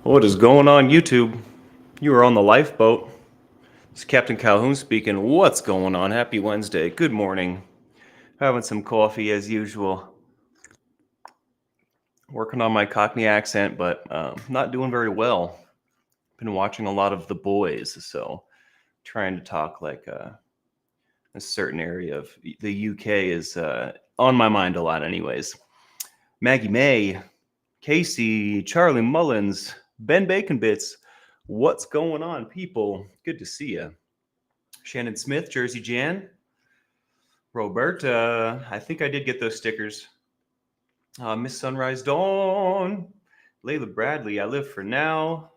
What is going on, YouTube? You are on the lifeboat. It's Captain Calhoun speaking. What's going on? Happy Wednesday. Good morning. Having some coffee as usual. Working on my Cockney accent, but not doing very well. Been watching a lot of The Boys, so trying to talk like a certain area of the UK is on my mind a lot, anyways. Maggie May, Casey, Charlie Mullins, Ben Bacon Bits. What's going on, people? Good to see you. Shannon Smith, Jersey Jan. Roberta, I think I did get those stickers. Miss Sunrise Dawn. Layla Bradley, I live for now.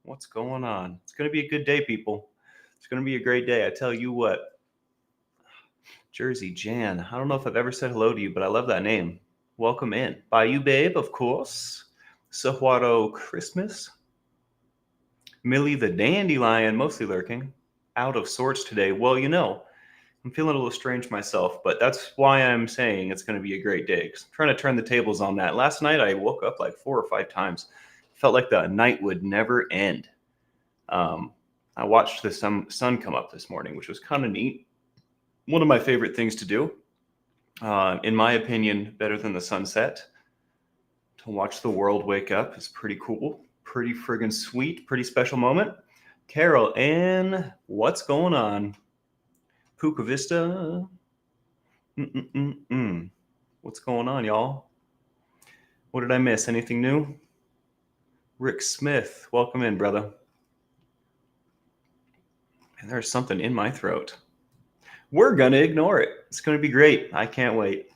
What's going on? It's going to be a good day, people. It's going to be a great day. I tell you what. Jersey Jan. I don't know if I've ever said hello to you, but I love that name. Welcome in. Bayou Babe, of course. Sahuaro Christmas. Millie the Dandelion, mostly lurking. Out of sorts today. Well, I'm feeling a little strange myself, but that's why I'm saying it's going to be a great day. 'Cause I'm trying to turn the tables on that. Last night, I woke up like 4 or 5 times. Felt like the night would never end. I watched the sun come up this morning, which was kind of neat. One of my favorite things to do. In my opinion, better than the sunset. To watch the world wake up is pretty cool. Pretty friggin' sweet. Pretty special moment. Carol Ann, what's going on? Puka Vista. What's going on, y'all? What did I miss? Anything new? Rick Smith, welcome in, brother. And there's something in my throat. We're going to ignore it. It's going to be great. I can't wait.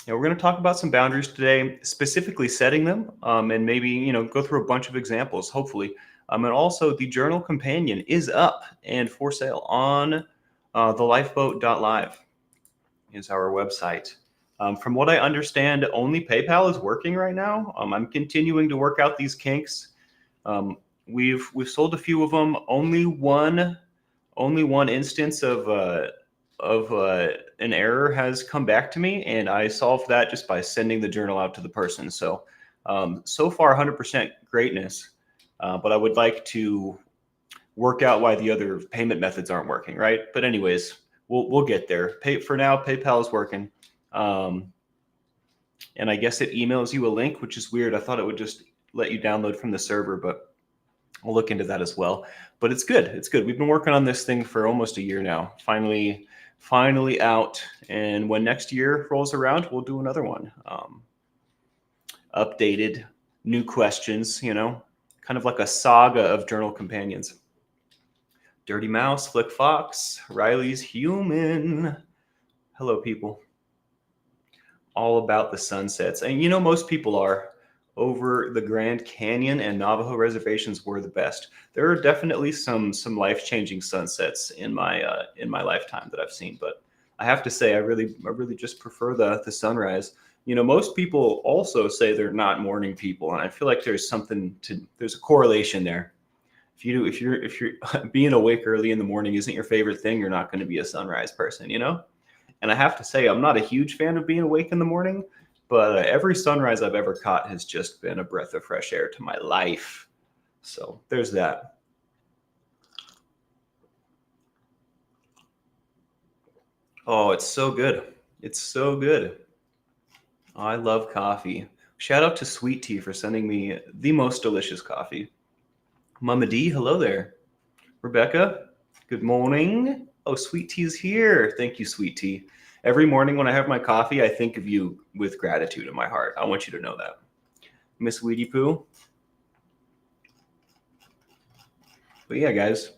We're going to talk about some boundaries today, specifically setting them, and maybe, go through a bunch of examples, hopefully. And also, the Journal Companion is up and for sale on thelifeboat.live is our website. From what I understand, only PayPal is working right now. I'm continuing to work out these kinks. We've sold a few of them. Only one instance of an error has come back to me, and I solved that just by sending the journal out to the person. So far 100% greatness, but I would like to work out why the other payment methods aren't working, right? But anyways, we'll get there. For now, PayPal is working, and I guess it emails you a link, which is weird. I thought it would just let you download from the server, but I'll look into that as well. But it's good. It's good. We've been working on this thing for almost a year now. Finally out. And when next year rolls around, we'll do another one. Updated, new questions, kind of like a saga of journal companions. Dirty Mouse, Flick Fox, Riley's Human. Hello, people. All about the sunsets. And most people are. Over the Grand Canyon and Navajo reservations were the best. There are definitely some life-changing sunsets in my lifetime that I've seen, but I have to say I really just prefer the sunrise. Most people also say they're not morning people, and I feel like there's a correlation there. If you're being awake early in the morning isn't your favorite thing, you're not going to be a sunrise person, And I have to say I'm not a huge fan of being awake in the morning. But every sunrise I've ever caught has just been a breath of fresh air to my life. So there's that. Oh, it's so good. It's so good. I love coffee. Shout out to Sweet Tea for sending me the most delicious coffee. Mama D, hello there. Rebecca, good morning. Oh, Sweet Tea's here. Thank you, Sweet Tea. Every morning when I have my coffee, I think of you with gratitude in my heart. I want you to know that. Miss Weedy Poo. But yeah, guys,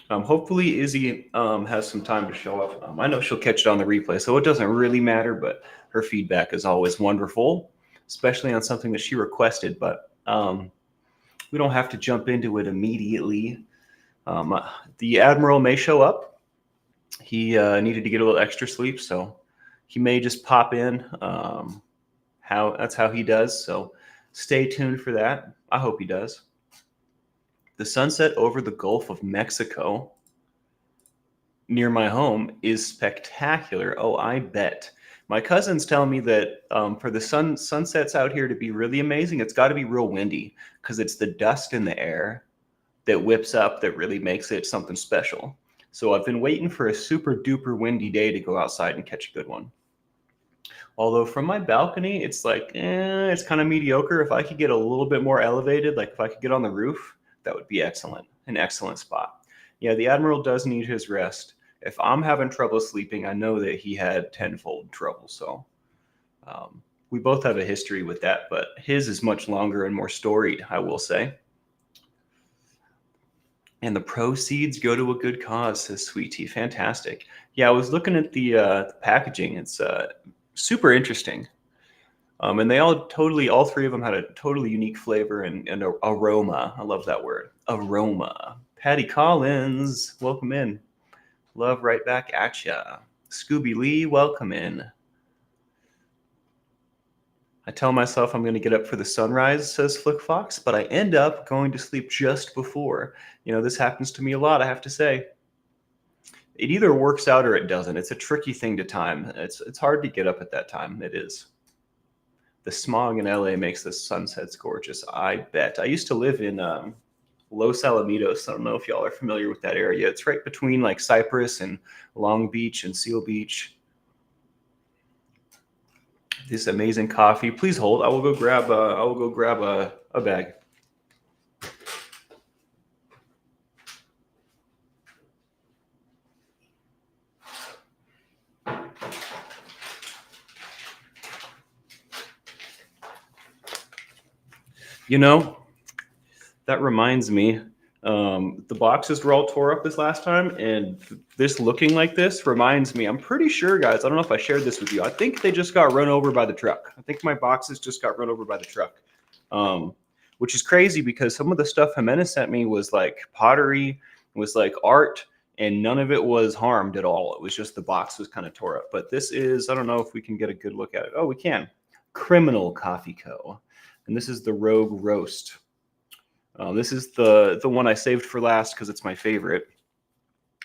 hopefully Izzy has some time to show up. I know she'll catch it on the replay, so it doesn't really matter, but her feedback is always wonderful, especially on something that she requested. But we don't have to jump into it immediately. The Admiral may show up. He needed to get a little extra sleep, so he may just pop in. That's how he does. So stay tuned for that. I hope he does. The sunset over the Gulf of Mexico near my home is spectacular. Oh, I bet. My cousins tell me that for the sunsets out here to be really amazing, it's got to be real windy because it's the dust in the air that whips up that really makes it something special. So I've been waiting for a super duper windy day to go outside and catch a good one. Although from my balcony, it's like, it's kind of mediocre. If I could get a little bit more elevated, like if I could get on the roof, that would be excellent. An excellent spot. Yeah, the Admiral does need his rest. If I'm having trouble sleeping, I know that he had tenfold trouble. So we both have a history with that, but his is much longer and more storied, I will say. And the proceeds go to a good cause, says Sweet Tea. Fantastic. Yeah, I was looking at the packaging. It's super interesting. And they all three of them had a totally unique flavor and aroma. I love that word. Aroma. Patty Collins, welcome in. Love right back at ya. Scooby Lee, welcome in. I tell myself I'm going to get up for the sunrise, says Flick Fox, but I end up going to sleep just before. You know, this happens to me a lot, I have to say. It either works out or it doesn't. It's a tricky thing to time. It's hard to get up at that time. It is. The smog in LA makes the sunsets gorgeous, I bet. I used to live in Los Alamitos. I don't know if y'all are familiar with that area. It's right between like Cypress and Long Beach and Seal Beach. This amazing coffee. Please hold. I will go grab a bag. You know, that reminds me. The boxes were all tore up this last time, and this looking like this reminds me. I'm pretty sure, guys. I don't know if I shared this with you. I think they just got run over by the truck. I think my boxes just got run over by the truck, which is crazy because some of the stuff Jimenez sent me was like pottery, was like art, and none of it was harmed at all. It was just the box was kind of tore up. But this is, I don't know if we can get a good look at it. Oh, we can. Criminal Coffee Co. And this is the Rogue Roast. This is the one I saved for last because it's my favorite.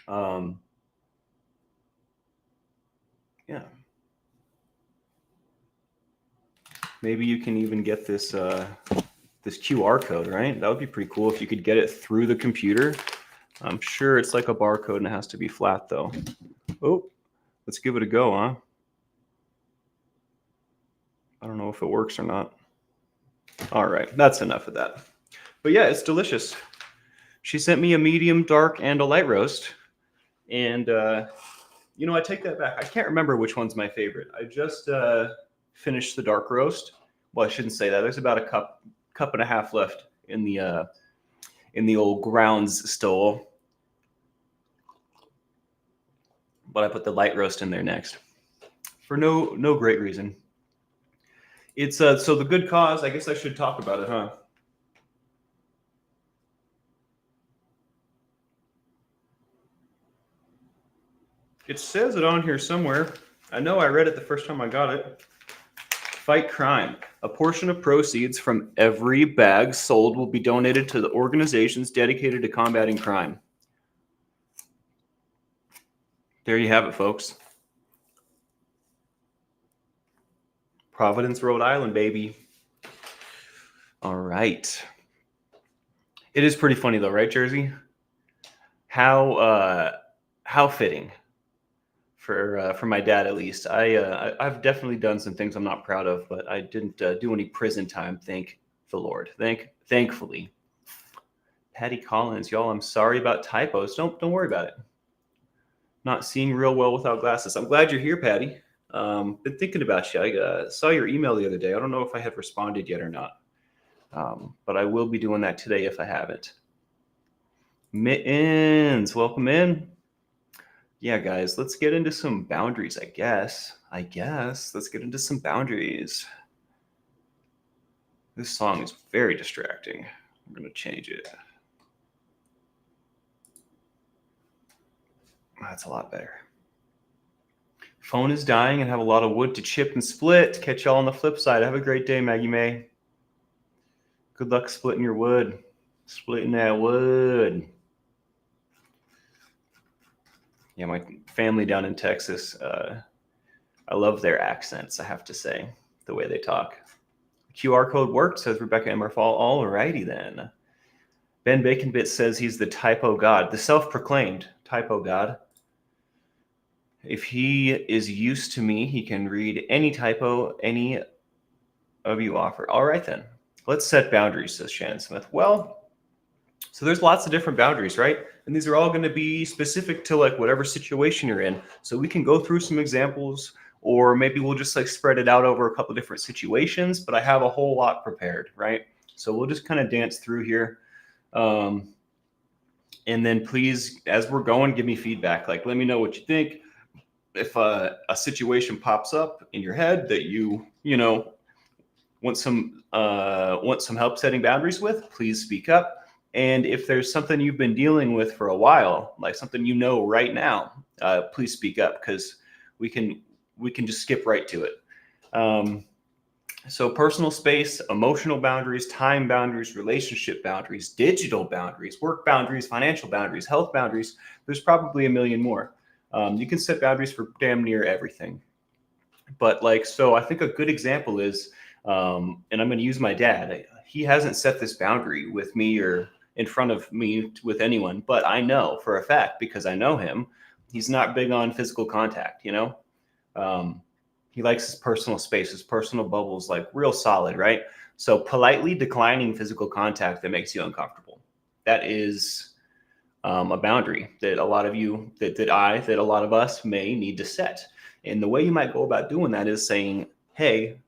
Yeah. Maybe you can even get this this QR code, right? That would be pretty cool if you could get it through the computer. I'm sure it's like a barcode and it has to be flat though. Oh, let's give it a go, huh? I don't know if it works or not. All right, that's enough of that. But yeah, it's delicious. She sent me a medium, dark, and a light roast. And, you know, I take that back. I can't remember which one's my favorite. I just finished the dark roast. Well, I shouldn't say that. There's about a cup and a half left in the old grounds stove. But I put the light roast in there next for no great reason. It's so the good cause. I guess I should talk about it, huh? It says it on here somewhere. I know I read it the first time I got it. Fight crime. A portion of proceeds from every bag sold will be donated to the organizations dedicated to combating crime. There you have it, folks. Providence, Rhode Island, baby. All right. It is pretty funny though, right, Jersey? How fitting for my dad at least. I've definitely done some things I'm not proud of, but I didn't do any prison time. Thank the Lord. Thankfully. Patty Collins, y'all. I'm sorry about typos. Don't worry about it. Not seeing real well without glasses. I'm glad you're here, Patty. Been thinking about you. I saw your email the other day. I don't know if I have responded yet or not, but I will be doing that today if I haven't. Mittens, welcome in. Yeah, guys, let's get into some boundaries, I guess. Let's get into some boundaries. This song is very distracting. I'm going to change it. That's a lot better. Phone is dying and have a lot of wood to chip and split. Catch y'all on the flip side. Have a great day, Maggie May. Good luck splitting your wood. Splitting that wood. Yeah, my family down in Texas, I love their accents, I have to say, the way they talk. QR code worked, says Rebecca Emerfall. All righty then. Ben Baconbit says he's the typo god, the self-proclaimed typo god. If he is used to me, he can read any typo any of you offer. All right then. Let's set boundaries, says Shannon Smith. Well, so there's lots of different boundaries, right? And these are all going to be specific to like whatever situation you're in. So we can go through some examples, or maybe we'll just like spread it out over a couple different situations, but I have a whole lot prepared, right? So we'll just kind of dance through here. And then please, as we're going, give me feedback. Like, let me know what you think. If a situation pops up in your head that you know, want some help setting boundaries with, please speak up. And if there's something you've been dealing with for a while, like something you know right now, please speak up, because we can just skip right to it. So personal space, emotional boundaries, time boundaries, relationship boundaries, digital boundaries, work boundaries, financial boundaries, health boundaries. There's probably a million more. You can set boundaries for damn near everything. But like, so I think a good example is, and I'm going to use my dad. He hasn't set this boundary with me or in front of me with anyone, but I know for a fact, because I know him, he's not big on physical contact, you know? He likes his personal space, his personal bubbles, like real solid, right? So politely declining physical contact that makes you uncomfortable. That is a boundary that a lot of you, that a lot of us may need to set. And the way you might go about doing that is saying, hey,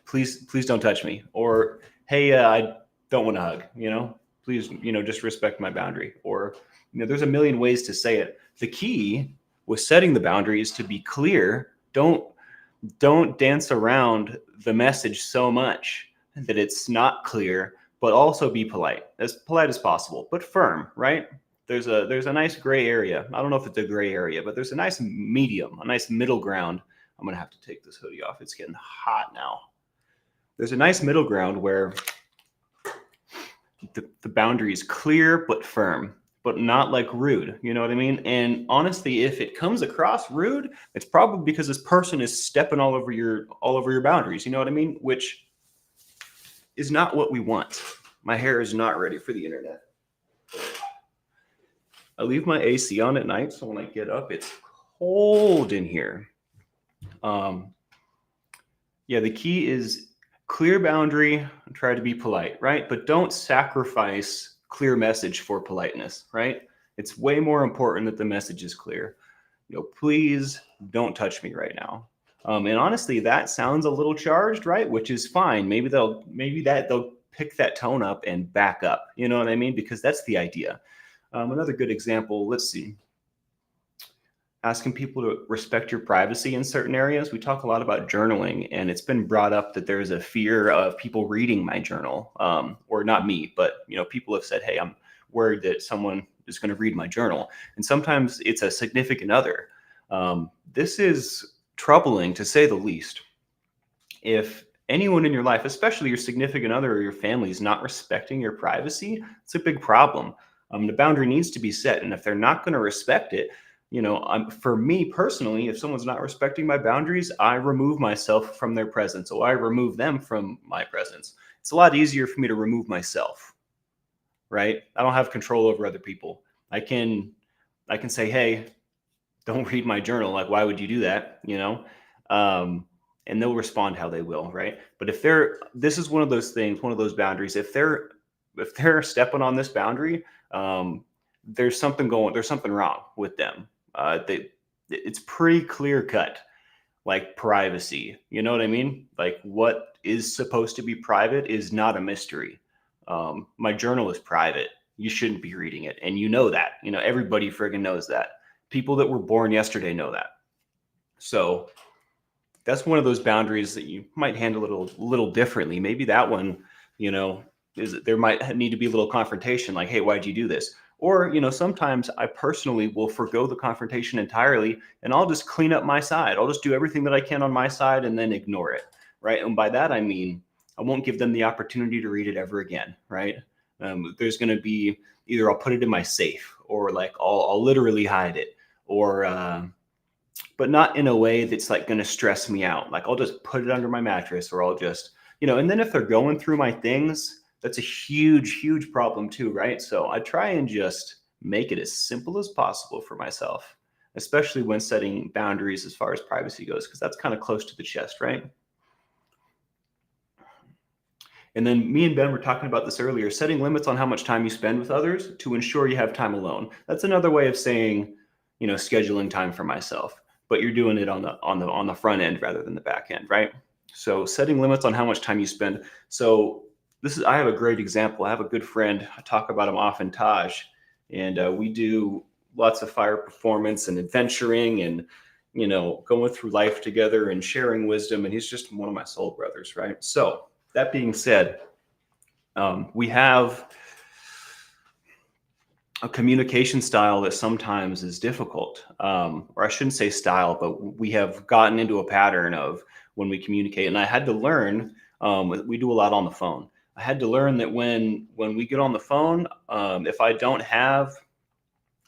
please don't touch me. Or, hey, I don't want to hug, you know, please, just respect my boundary. Or, there's a million ways to say it. The key with setting the boundary is to be clear. Don't dance around the message so much that it's not clear, but also be polite as possible, but firm, right? There's a nice gray area. I don't know if it's a gray area, but there's a nice medium, a nice middle ground. I'm going to have to take this hoodie off. It's getting hot now. There's a nice middle ground where the boundary is clear but firm, but not like rude. You know what I mean? And honestly, if it comes across rude, it's probably because this person is stepping all over your boundaries. You know what I mean? Which is not what we want. My hair is not ready for the internet. I leave my AC on at night, so when I get up, it's cold in here. Yeah, the key is clear boundary, try to be polite, right? But don't sacrifice clear message for politeness, right? It's way more important that the message is clear. Please don't touch me right now. And honestly, that sounds a little charged, right? Which is fine. Maybe they'll pick that tone up and back up. You know what I mean? Because that's the idea. Another good example, let's see. Asking people to respect your privacy in certain areas. We talk a lot about journaling, and it's been brought up that there's a fear of people reading my journal, or not me, but people have said, hey, I'm worried that someone is going to read my journal. And sometimes it's a significant other. This is troubling, to say the least. If anyone in your life, especially your significant other or your family, is not respecting your privacy, it's a big problem. The boundary needs to be set, and if they're not going to respect it, for me personally, if someone's not respecting my boundaries, I remove myself from their presence, or I remove them from my presence. It's a lot easier for me to remove myself, right? I don't have control over other people. I can say, hey, don't read my journal. Like, why would you do that? And they'll respond how they will, right? But this is one of those things, one of those boundaries. If they're stepping on this boundary, there's something wrong with them. It's pretty clear cut, like privacy. You know what I mean? Like, what is supposed to be private is not a mystery. My journal is private. You shouldn't be reading it. And that. Everybody friggin' knows that. People that were born yesterday know that. So that's one of those boundaries that you might handle a little differently. Maybe that one, there might need to be a little confrontation, like, hey, why'd you do this? Or, sometimes I personally will forgo the confrontation entirely, and I'll just clean up my side. I'll just do everything that I can on my side and then ignore it, right? And by that, I mean, I won't give them the opportunity to read it ever again, right? There's going to be either I'll put it in my safe, or like I'll literally hide it, or but not in a way that's like going to stress me out. Like I'll just put it under my mattress, or I'll just, and then if they're going through my things, that's a huge, huge problem too, right? So I try and just make it as simple as possible for myself, especially when setting boundaries as far as privacy goes, because that's kind of close to the chest, right? And then me and Ben were talking about this earlier, setting limits on how much time you spend with others to ensure you have time alone. That's another way of saying, scheduling time for myself, but you're doing it on the front end rather than the back end, right? So setting limits on how much time you spend. So I have a great example. I have a good friend. I talk about him often, Taj, and we do lots of fire performance and adventuring and going through life together and sharing wisdom. And he's just one of my soul brothers, right? So that being said, we have a communication style that sometimes is difficult, or I shouldn't say style, but we have gotten into a pattern of when we communicate. And I had to learn. We do a lot on the phone. I had to learn that when we get on the phone, if I don't have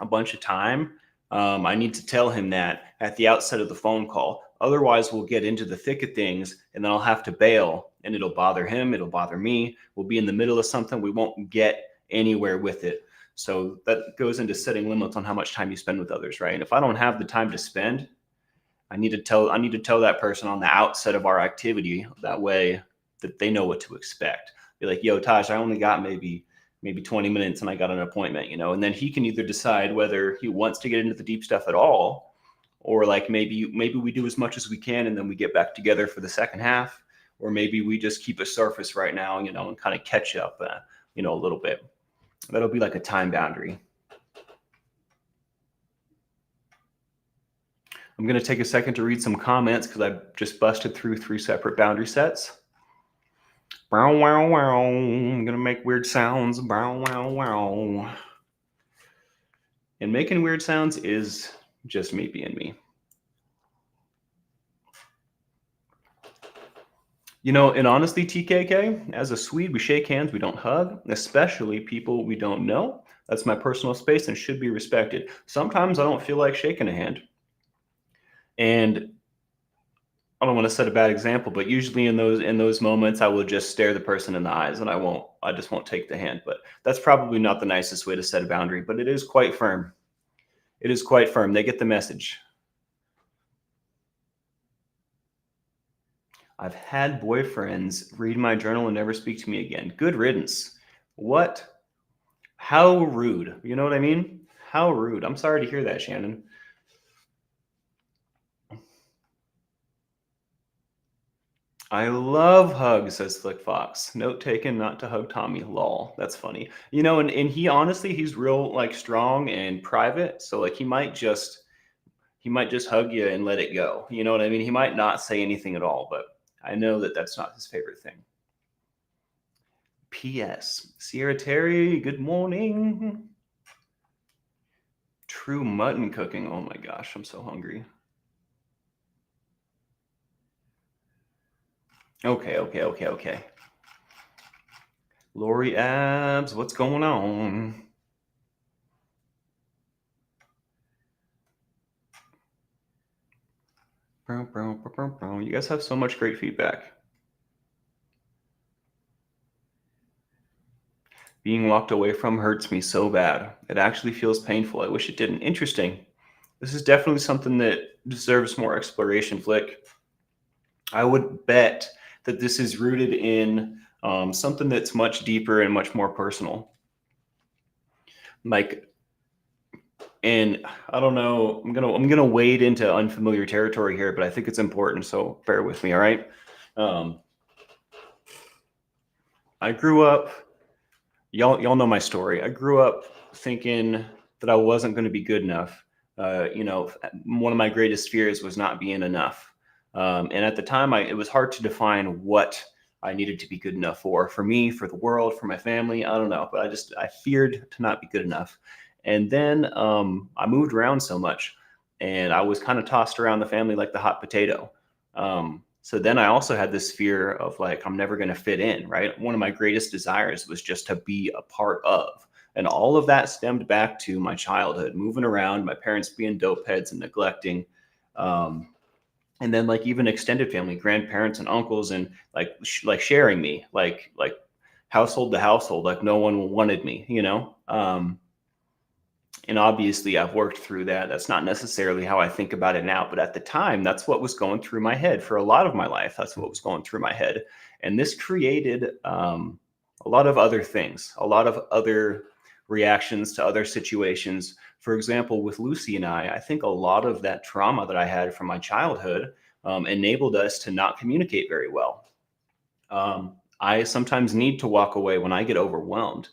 a bunch of time, I need to tell him that at the outset of the phone call. Otherwise, we'll get into the thick of things and then I'll have to bail and it'll bother him. It'll bother me. We'll be in the middle of something. We won't get anywhere with it. So that goes into setting limits on how much time you spend with others, right? And if I don't have the time to spend, I need to tell that person on the outset of our activity. That way that they know what to expect. Be like, yo, Taj, I only got maybe 20 minutes and I got an appointment, and then he can either decide whether he wants to get into the deep stuff at all, or like maybe we do as much as we can and then we get back together for the second half, or maybe we just keep a surface right now, and kind of catch up, a little bit. That'll be like a time boundary. I'm going to take a second to read some comments because I just busted through 3 separate boundary sets. Wow, wow, wow. I'm going to make weird sounds. Wow, wow, wow. And making weird sounds is just me being me. And honestly, TKK, as a Swede, we shake hands, we don't hug, especially people we don't know. That's my personal space and should be respected. Sometimes I don't feel like shaking a hand. And I don't want to set a bad example, but usually in those moments, I will just stare the person in the eyes and I just won't take the hand. But that's probably not the nicest way to set a boundary, but it is quite firm. It is quite firm. They get the message. I've had boyfriends read my journal and never speak to me again. Good riddance. What? How rude. You know what I mean? How rude. I'm sorry to hear that, Shannon. I love hugs, says Slick Fox. Note taken not to hug Tommy. Lol. That's funny. And he honestly, he's real like strong and private. So like he might just hug you and let it go. You know what I mean? He might not say anything at all, but I know that that's not his favorite thing. P.S. Sierra Terry, good morning. True mutton cooking. Oh my gosh, I'm so hungry. Okay. Lori Abs, what's going on? You guys have so much great feedback. Being walked away from hurts me so bad. It actually feels painful. I wish it didn't. Interesting. This is definitely something that deserves more exploration, Flick. I would bet that this is rooted in something that's much deeper and much more personal. Like, and I don't know, I'm gonna wade into unfamiliar territory here, but I think it's important, so bear with me, all right? I grew up, y'all know my story. I grew up thinking that I wasn't going to be good enough. One of my greatest fears was not being enough. And at the time, it was hard to define what I needed to be good enough for me, for the world, for my family. I don't know, but I feared to not be good enough. And then I moved around so much and I was kind of tossed around the family like the hot potato. So then I also had this fear of like, I'm never going to fit in, right? One of my greatest desires was just to be a part of. And all of that stemmed back to my childhood, moving around, my parents being dope heads and neglecting Um, and then like even extended family, grandparents and uncles, and like sharing me, like household to household, like no one wanted me, and obviously I've worked through that. That's not necessarily how I think about it now, but at the time, that's what was going through my head for a lot of my life. That's what was going through my head. And this created a lot of other things, a lot of other reactions to other situations. For example, with Lucy and I think a lot of that trauma that I had from my childhood enabled us to not communicate very well. I sometimes need to walk away when I get overwhelmed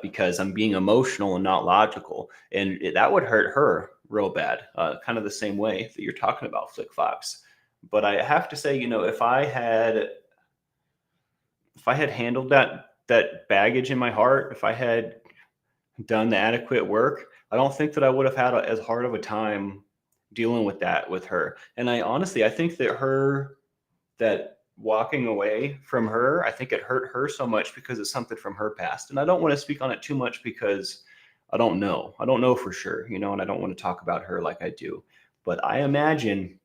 because I'm being emotional and not logical, and that would hurt her real bad. Kind of the same way that you're talking about, Flick Fox. But I have to say, if I had handled that baggage in my heart, if I had done the adequate work, I don't think that I would have had as hard of a time dealing with that with her. And I think that walking away from her, I think it hurt her so much because it's something from her past. And I don't want to speak on it too much because I don't know. I don't know for sure, and I don't want to talk about her like I do. But I imagine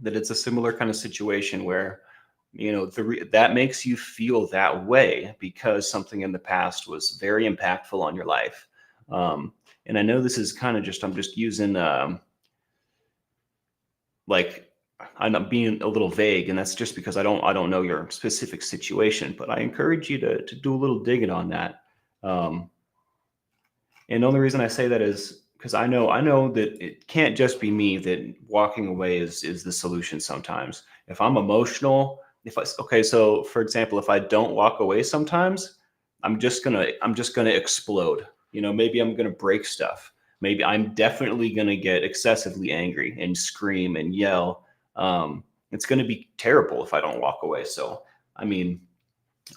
that it's a similar kind of situation where, that makes you feel that way because something in the past was very impactful on your life. And I know this is kind of I'm just using, like, I'm not being a little vague, and that's just because I don't know your specific situation, but I encourage you to do a little digging on that. Um, and the only reason I say that is because I know that it can't just be me that walking away is the solution sometimes. If I'm emotional, okay, so for example, if I don't walk away sometimes, I'm just gonna explode. Maybe I'm gonna break stuff. Maybe I'm definitely gonna get excessively angry and scream and yell. It's gonna be terrible if I don't walk away. So I mean,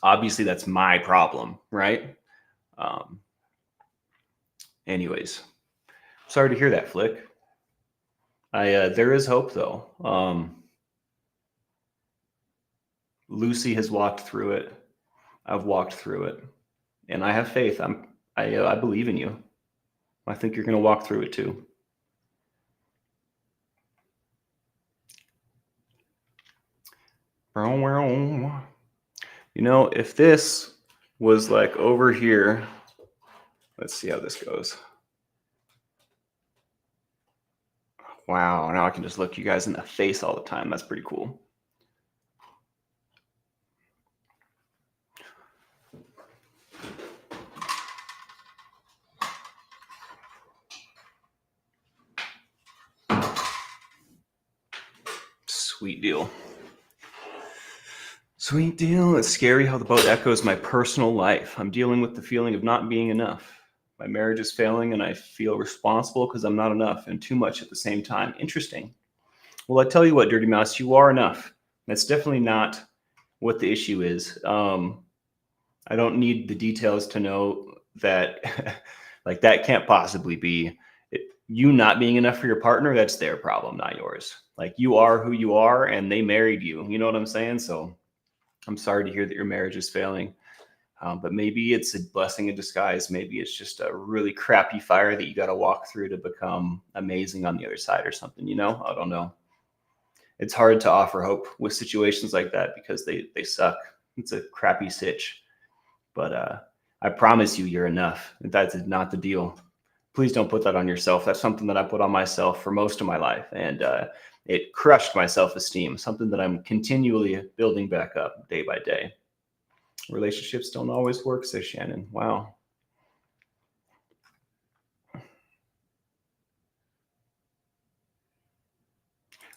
obviously that's my problem, right? Um, anyways. Sorry to hear that, Flick. There is hope though. Lucy has walked through it. I've walked through it, and I have faith. I believe in you. I think you're going to walk through it too. If this was like over here, let's see how this goes. Wow, now I can just look you guys in the face all the time. That's pretty cool. Sweet deal. Sweet deal. It's scary how the boat echoes my personal life. I'm dealing with the feeling of not being enough. My marriage is failing and I feel responsible because I'm not enough and too much at the same time. Interesting. Well, I tell you what, Dirty Mouse, you are enough. That's definitely not what the issue is. I don't need the details to know that, like, that can't possibly be you not being enough for your partner. That's their problem, not yours. Like, you are who you are and they married you. You know what I'm saying? So I'm sorry to hear that your marriage is failing. But maybe it's a blessing in disguise. Maybe it's just a really crappy fire that you got to walk through to become amazing on the other side or something. I don't know. It's hard to offer hope with situations like that because they suck. It's a crappy sitch. But I promise you, you're enough. That's not the deal. Please don't put that on yourself. That's something that I put on myself for most of my life. And it crushed my self-esteem, something that I'm continually building back up day by day. Relationships don't always work, says Shannon. Wow.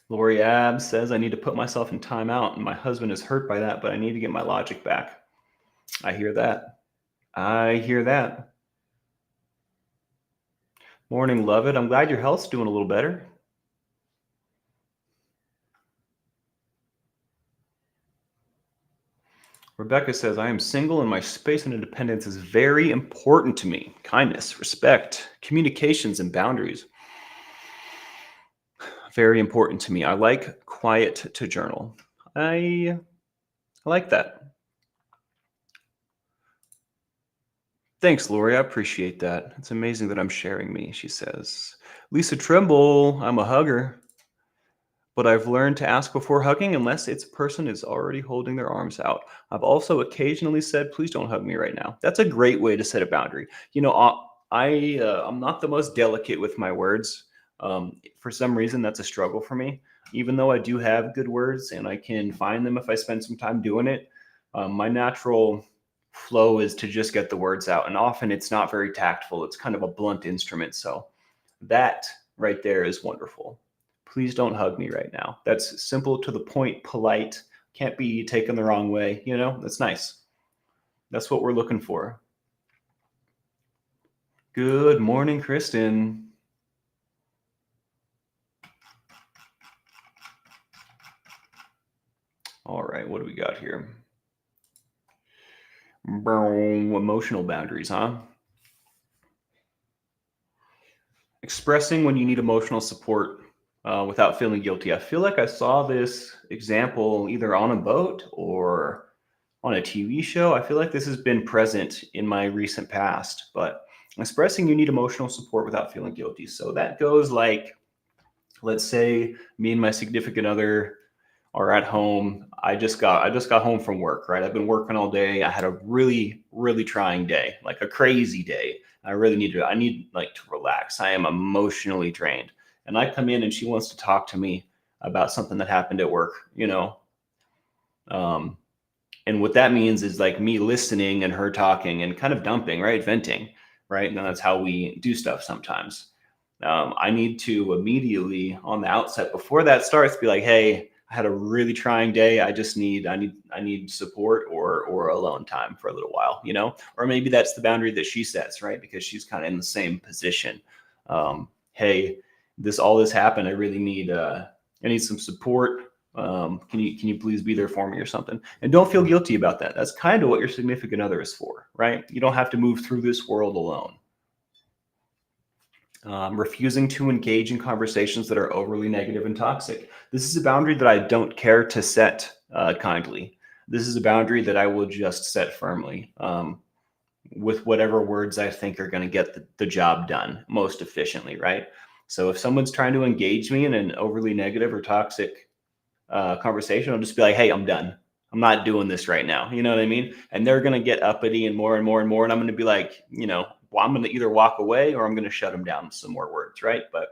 Lori Ab says, I need to put myself in timeout, and my husband is hurt by that, but I need to get my logic back. I hear that. I hear that. Morning, love it. I'm glad your health's doing a little better. Rebecca says, I am single and my space and independence is very important to me. Kindness, respect, communications, and boundaries. Very important to me. I like quiet to journal. I like that. Thanks, Lori. I appreciate that. It's amazing that I'm sharing me, she says. Lisa Trimble, I'm a hugger. but I've learned to ask before hugging unless it's a person is already holding their arms out. I've also occasionally said, "Please don't hug me right now." That's a great way to set a boundary. I'm not the most delicate with my words. For some reason, that's a struggle for me. Even though I do have good words and I can find them if I spend some time doing it, my natural flow is to just get the words out, and often it's not very tactful. It's kind of a blunt instrument. So that right there is wonderful. Please don't hug me right now. That's simple, to the point, polite, can't be taken the wrong way. That's nice. That's what we're looking for. Good morning, Kristen. All right, what do we got here? Emotional boundaries, huh? Expressing when you need emotional support without feeling guilty. I feel like I saw this example either on a boat or on a TV show. I feel like this has been present in my recent past, but expressing you need emotional support without feeling guilty. So that goes like, let's say me and my significant other are at home. I just got home from work, right? I've been working all day. I had a really, really trying day, like a crazy day. I need like to relax. I am emotionally drained. And I come in and she wants to talk to me about something that happened at work. Um, and what that means is like me listening and her talking and kind of dumping, right? Venting, right? And that's how we do stuff sometimes. I need to immediately on the outset before that starts be like, hey, I had a really trying day. I need support or alone time for a little while. Or maybe that's the boundary that she sets, right? Because she's kind of in the same position. Hey, all this happened. I need some support. Can you please be there for me or something? And don't feel guilty about that. That's kind of what your significant other is for, right? You don't have to move through this world alone. Refusing to engage in conversations that are overly negative and toxic. This is a boundary that I don't care to set kindly. This is a boundary that I will just set firmly with whatever words I think are going to get the job done most efficiently, right? So if someone's trying to engage me in an overly negative or toxic conversation, I'll just be like, hey, I'm done. I'm not doing this right now. You know what I mean? And they're going to get uppity and more and more and more. And I'm going to be like, well, I'm going to either walk away or I'm going to shut them down with some more words, right? But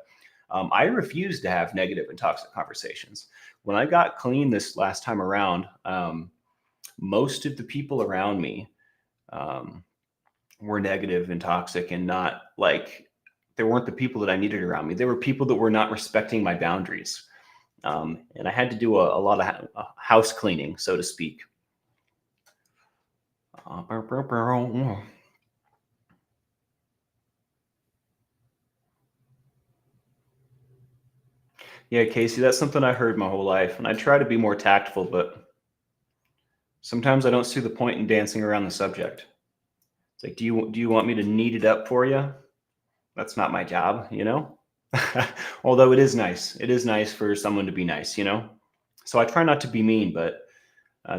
I refuse to have negative and toxic conversations. When I got clean this last time around, most of the people around me were negative and toxic and not like, they weren't the people that I needed around me. They were people that were not respecting my boundaries. And I had to do a lot of house cleaning, so to speak. Yeah, Casey, that's something I heard my whole life, and I try to be more tactful, but sometimes I don't see the point in dancing around the subject. It's like, do you want me to knead it up for you? That's not my job. Although it is nice. It is nice for someone to be nice. So I try not to be mean, but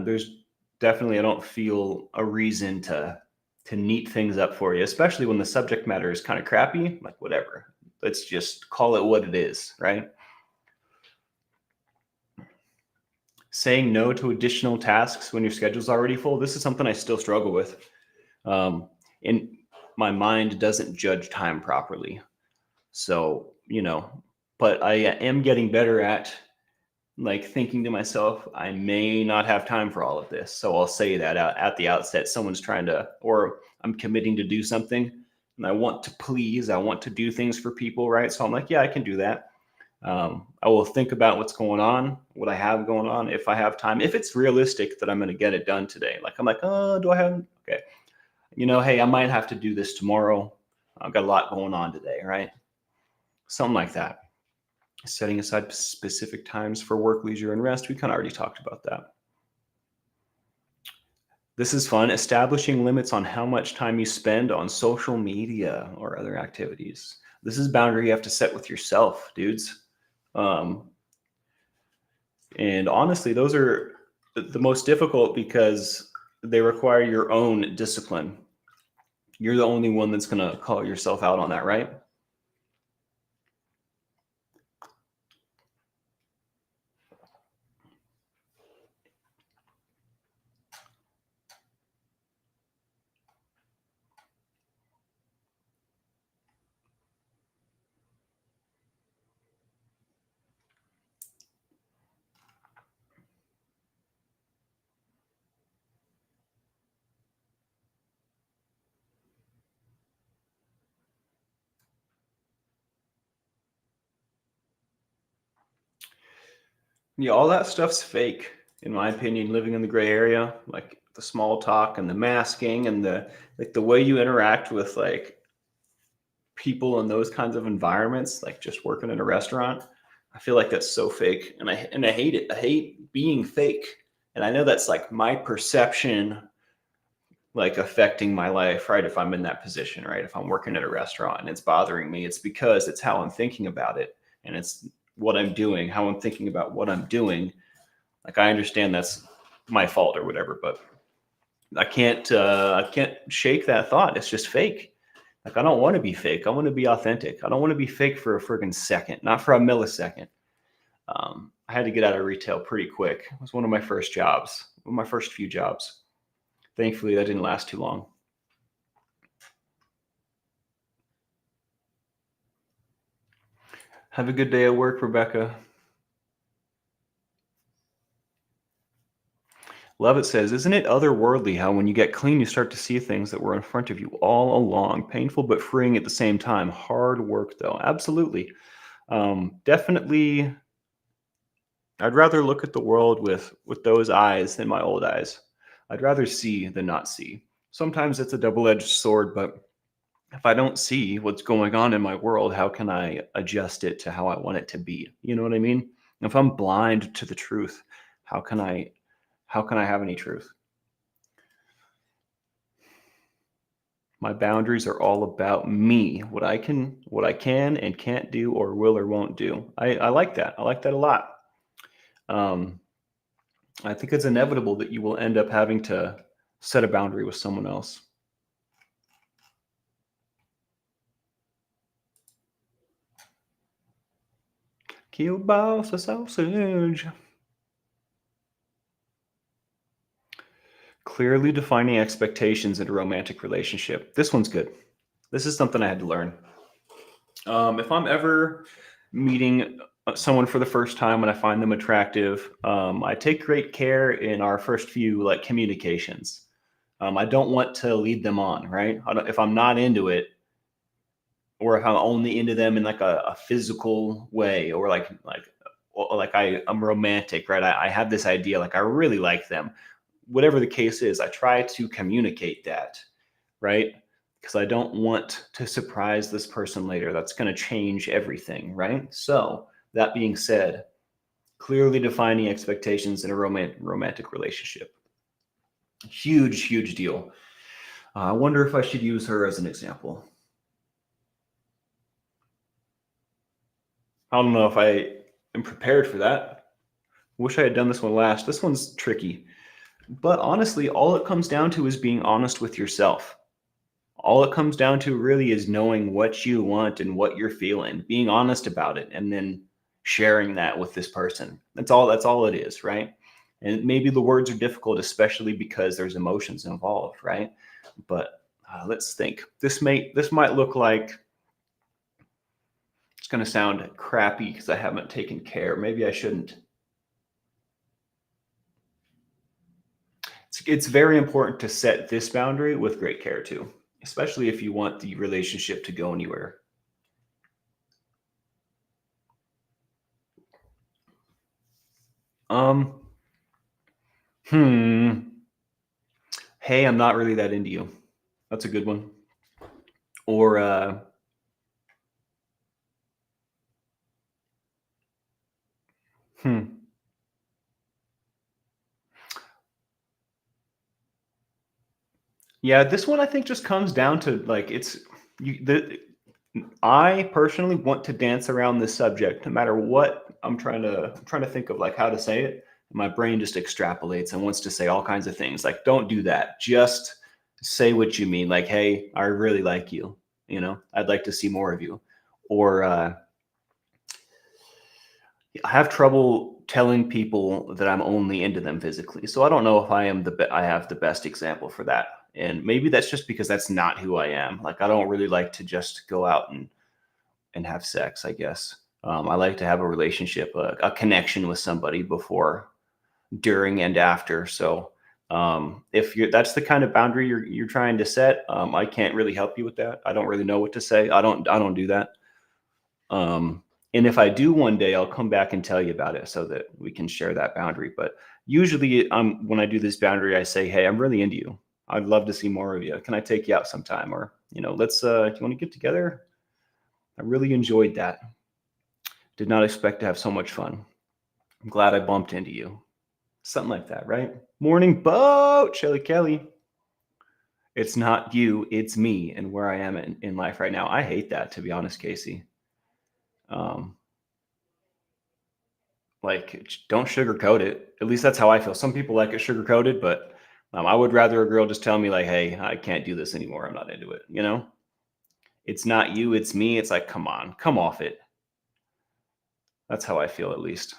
there's definitely, I don't feel a reason to neat things up for you, especially when the subject matter is kind of crappy. Like, whatever. Let's just call it what it is, right? Saying no to additional tasks when your schedule's already full. This is something I still struggle with. And my mind doesn't judge time properly. So, but I am getting better at like thinking to myself, I may not have time for all of this. So I'll say that at the outset. Someone's trying to, or I'm committing to do something and I want to please, I want to do things for people, right? So I'm like, yeah, I can do that. I will think about what's going on, what I have going on, if I have time, if it's realistic that I'm going to get it done today. Like, I'm like, oh, do I have, okay. Hey, I might have to do this tomorrow. I've got a lot going on today, right? Something like that. Setting aside specific times for work, leisure, and rest. We kind of already talked about that. This is fun. Establishing limits on how much time you spend on social media or other activities. This is a boundary you have to set with yourself, dudes. And honestly, those are the most difficult because they require your own discipline. You're the only one that's going to call yourself out on that, right? Yeah, all that stuff's fake, in my opinion. Living in the gray area, like the small talk and the masking and the like, the way you interact with like people in those kinds of environments, like just working in a restaurant. I feel like that's so fake, and I hate it. I hate being fake, and I know that's like my perception, like affecting my life, right? If I'm in that position, right? If I'm working at a restaurant and it's bothering me, it's because it's how I'm thinking about it, and it's what I'm doing, how I'm thinking about what I'm doing. Like I understand that's my fault or whatever, but I can't shake that thought. It's just fake. Like I don't want to be fake. I want to be authentic. I don't want to be fake for a friggin' second, not for a millisecond. I had to get out of retail pretty quick. It was one of my first jobs, one of my first few jobs. Thankfully, that didn't last too long. Have a good day at work, Rebecca. Love it says, isn't it otherworldly how when you get clean, you start to see things that were in front of you all along? Painful but freeing at the same time. Hard work, though. Absolutely. Definitely, I'd rather look at the world with those eyes than my old eyes. I'd rather see than not see. Sometimes it's a double-edged sword, but if I don't see what's going on in my world, how can I adjust it to how I want it to be? You know what I mean? If I'm blind to the truth, how can I have any truth? My boundaries are all about me, what I can and can't do or will or won't do. I like that. I like that a lot. Um, I think it's inevitable that you will end up having to set a boundary with someone else. Kielbasa sausage. Clearly defining expectations in a romantic relationship. This one's good. This is something I had to learn. If I'm ever meeting someone for the first time and I find them attractive, I take great care in our first few like communications. I don't want to lead them on, right? If I'm not into it, or if I'm only into them in like a physical way, or I'm romantic, right? I have this idea, like I really like them. Whatever the case is, I try to communicate that, right? Because I don't want to surprise this person later. That's going to change everything, right? So, that being said, clearly defining expectations in a romantic relationship. Huge, huge deal. I wonder if I should use her as an example. I don't know if I am prepared for that. Wish I had done this one last. This one's tricky. But honestly, all it comes down to is being honest with yourself. All it comes down to really is knowing what you want and what you're feeling, being honest about it, and then sharing that with this person. That's all it is, right? And maybe the words are difficult, especially because there's emotions involved, right? But let's think. This might look like it's going to sound crappy because I haven't taken care. Maybe I shouldn't. It's very important to set this boundary with great care too, especially if you want the relationship to go anywhere. Um, hmm. Hey, I'm not really that into you. That's a good one. Or hmm. Yeah, this one I think just comes down to like it's you the I personally want to dance around this subject no matter what I'm trying to think of like how to say it. My brain just extrapolates and wants to say all kinds of things. Like, don't do that. Just say what you mean. Like, hey, I really like you. I'd like to see more of you. Or I have trouble telling people that I'm only into them physically. So I don't know if I have the best example for that. And maybe that's just because that's not who I am. Like I don't really like to just go out and have sex, I guess. I like to have a relationship, a connection with somebody before, during, and after. So if that's the kind of boundary you're trying to set, I can't really help you with that. I don't really know what to say. I don't do that. Um, And if I do one day, I'll come back and tell you about it so that we can share that boundary. But usually, when I do this boundary, I say, "Hey, I'm really into you. I'd love to see more of you. Can I take you out sometime? Or, let's, do you want to get together? I really enjoyed that. Did not expect to have so much fun. I'm glad I bumped into you." Something like that, right? Morning boat, Shelly Kelly. It's not you, it's me and where I am in life right now. I hate that, to be honest, Casey. Um, don't sugarcoat it. At least that's how I feel. Some people like it sugarcoated, but I would rather a girl just tell me like, "Hey, I can't do this anymore. I'm not into it." It's not you, it's me. It's like, come on, come off it. That's how I feel, at least.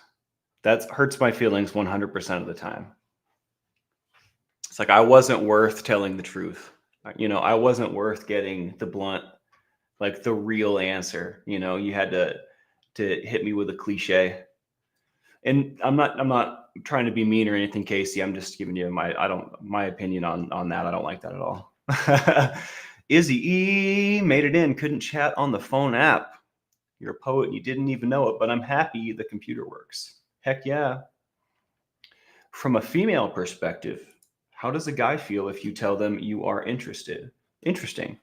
That hurts my feelings 100% of the time. It's like I wasn't worth telling the truth. I wasn't worth getting the blunt, like the real answer. You had to hit me with a cliche. And I'm not trying to be mean or anything, Casey. I'm just giving you my opinion on that. I don't like that at all. Izzy E made it in, couldn't chat on the phone app. You're a poet and you didn't even know it, but I'm happy the computer works. Heck yeah. From a female perspective, how does a guy feel if you tell them you are interested? Interesting.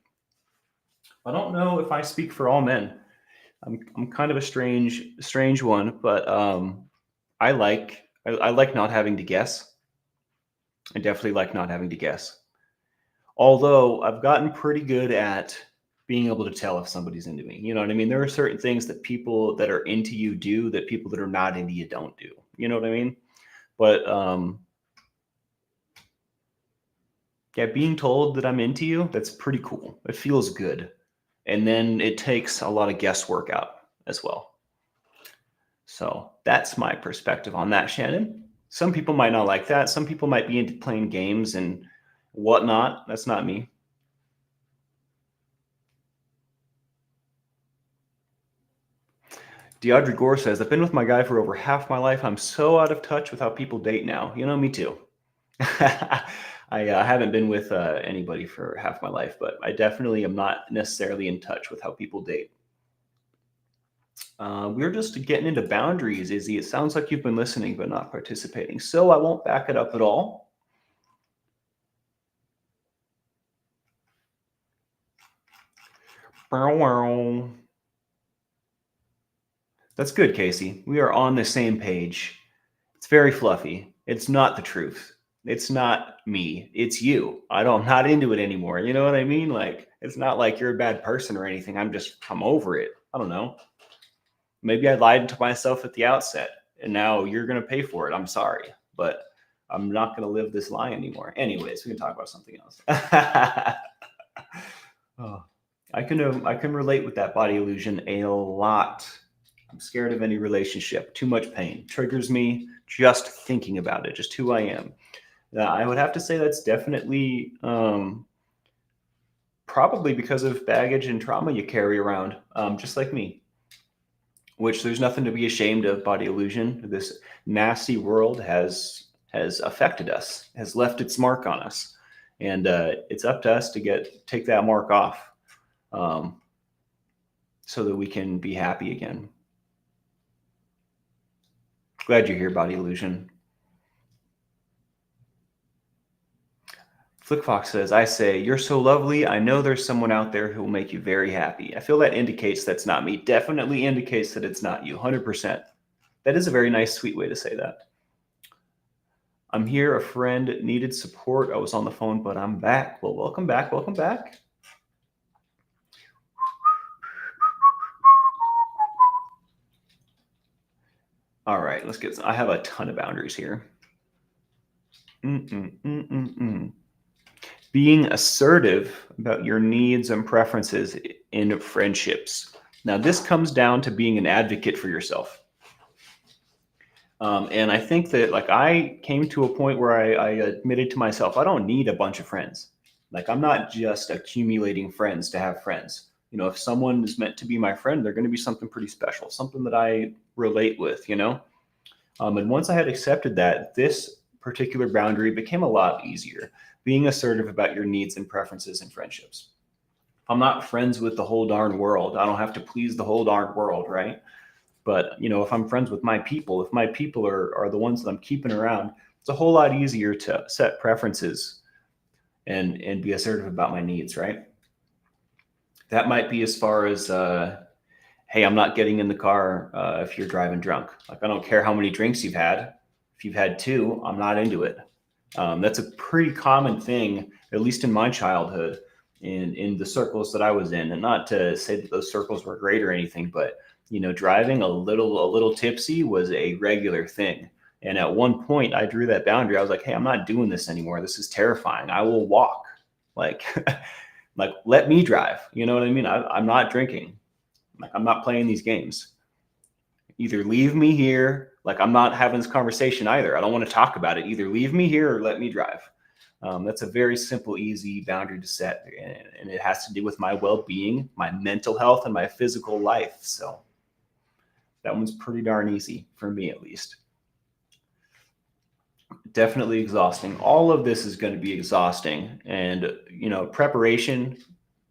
I don't know if I speak for all men. I'm kind of a strange one, but I like not having to guess. I definitely like not having to guess. Although I've gotten pretty good at being able to tell if somebody's into me. You know what I mean? There are certain things that people that are into you do that people that are not into you don't do. You know what I mean? But yeah, being told that I'm into you, that's pretty cool. It feels good. And then it takes a lot of guesswork out as well. So that's my perspective on that, Shannon. Some people might not like that. Some people might be into playing games and whatnot. That's not me. Deaudre Gore says, "I've been with my guy for over half my life. I'm so out of touch with how people date now." Me too. I haven't been with anybody for half my life, but I definitely am not necessarily in touch with how people date. We're just getting into boundaries, Izzy. It sounds like you've been listening but not participating, so I won't back it up at all. That's good, Casey. We are on the same page. It's very fluffy. It's not the truth. It's not me. It's you. I'm not into it anymore. You know what I mean? Like, it's not like you're a bad person or anything. I'm over it. I don't know. Maybe I lied to myself at the outset and now you're going to pay for it. I'm sorry, but I'm not going to live this lie anymore. Anyways, we can talk about something else. Oh, I can relate with that body illusion a lot. I'm scared of any relationship. Too much pain triggers me just thinking about it, just who I am. I would have to say that's definitely probably because of baggage and trauma you carry around, just like me. Which there's nothing to be ashamed of. Body illusion. This nasty world has affected us, has left its mark on us, and it's up to us to take that mark off, so that we can be happy again. Glad you're here, Body Illusion. Flickfox says, "I say, you're so lovely. I know there's someone out there who will make you very happy." I feel that indicates that's not me. Definitely indicates that it's not you. 100%. That is a very nice, sweet way to say that. "I'm here. A friend needed support. I was on the phone, but I'm back." Well, welcome back. Welcome back. All right, let's get. I have a ton of boundaries here. Being assertive about your needs and preferences in friendships. Now, this comes down to being an advocate for yourself. And I think that I came to a point where I admitted to myself, I don't need a bunch of friends. I'm not just accumulating friends to have friends. If someone is meant to be my friend, they're going to be something pretty special, something that I relate with, and once I had accepted that, this particular boundary became a lot easier. Being assertive about your needs and preferences in friendships. I'm not friends with the whole darn world. I don't have to please the whole darn world, right? But, if I'm friends with my people, if my people are the ones that I'm keeping around, it's a whole lot easier to set preferences and be assertive about my needs, right? That might be as far as, hey, I'm not getting in the car if you're driving drunk. Like, I don't care how many drinks you've had. If you've had 2, I'm not into it. That's a pretty common thing, at least in my childhood, in the circles that I was in. And not to say that those circles were great or anything, but driving a little tipsy was a regular thing. And at one point, I drew that boundary. I was like, hey, I'm not doing this anymore. This is terrifying. I will walk. Like, like let me drive. You know what I mean? I'm not drinking. Like, I'm not playing these games. Either leave me here. Like, I'm not having this conversation either. I don't want to talk about it. Either leave me here or let me drive. That's a very simple, easy boundary to set. And it has to do with my well-being, my mental health, and my physical life. So that one's pretty darn easy for me, at least. Definitely exhausting. All of this is going to be exhausting. And, preparation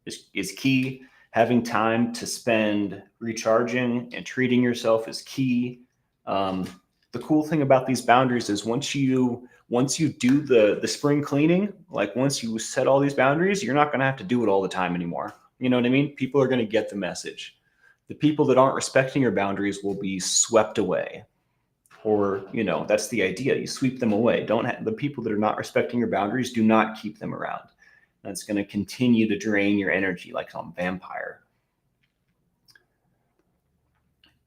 is key. Having time to spend recharging and treating yourself is key. The cool thing about these boundaries is once you do the spring cleaning, like once you set all these boundaries, you're not going to have to do it all the time anymore. You know what I mean? People are going to get the message. The people that aren't respecting your boundaries will be swept away. Or, that's the idea. You sweep them away. The people that are not respecting your boundaries, do not keep them around. That's going to continue to drain your energy like some vampire.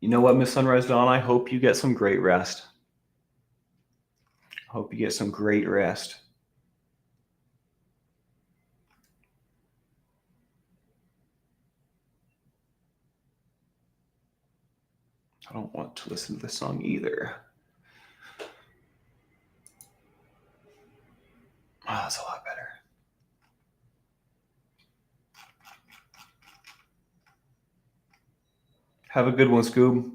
You know what, Miss Sunrise Dawn? I hope you get some great rest. Hope you get some great rest. I don't want to listen to this song either. Oh, that's a lot better. Have a good one, Scoob.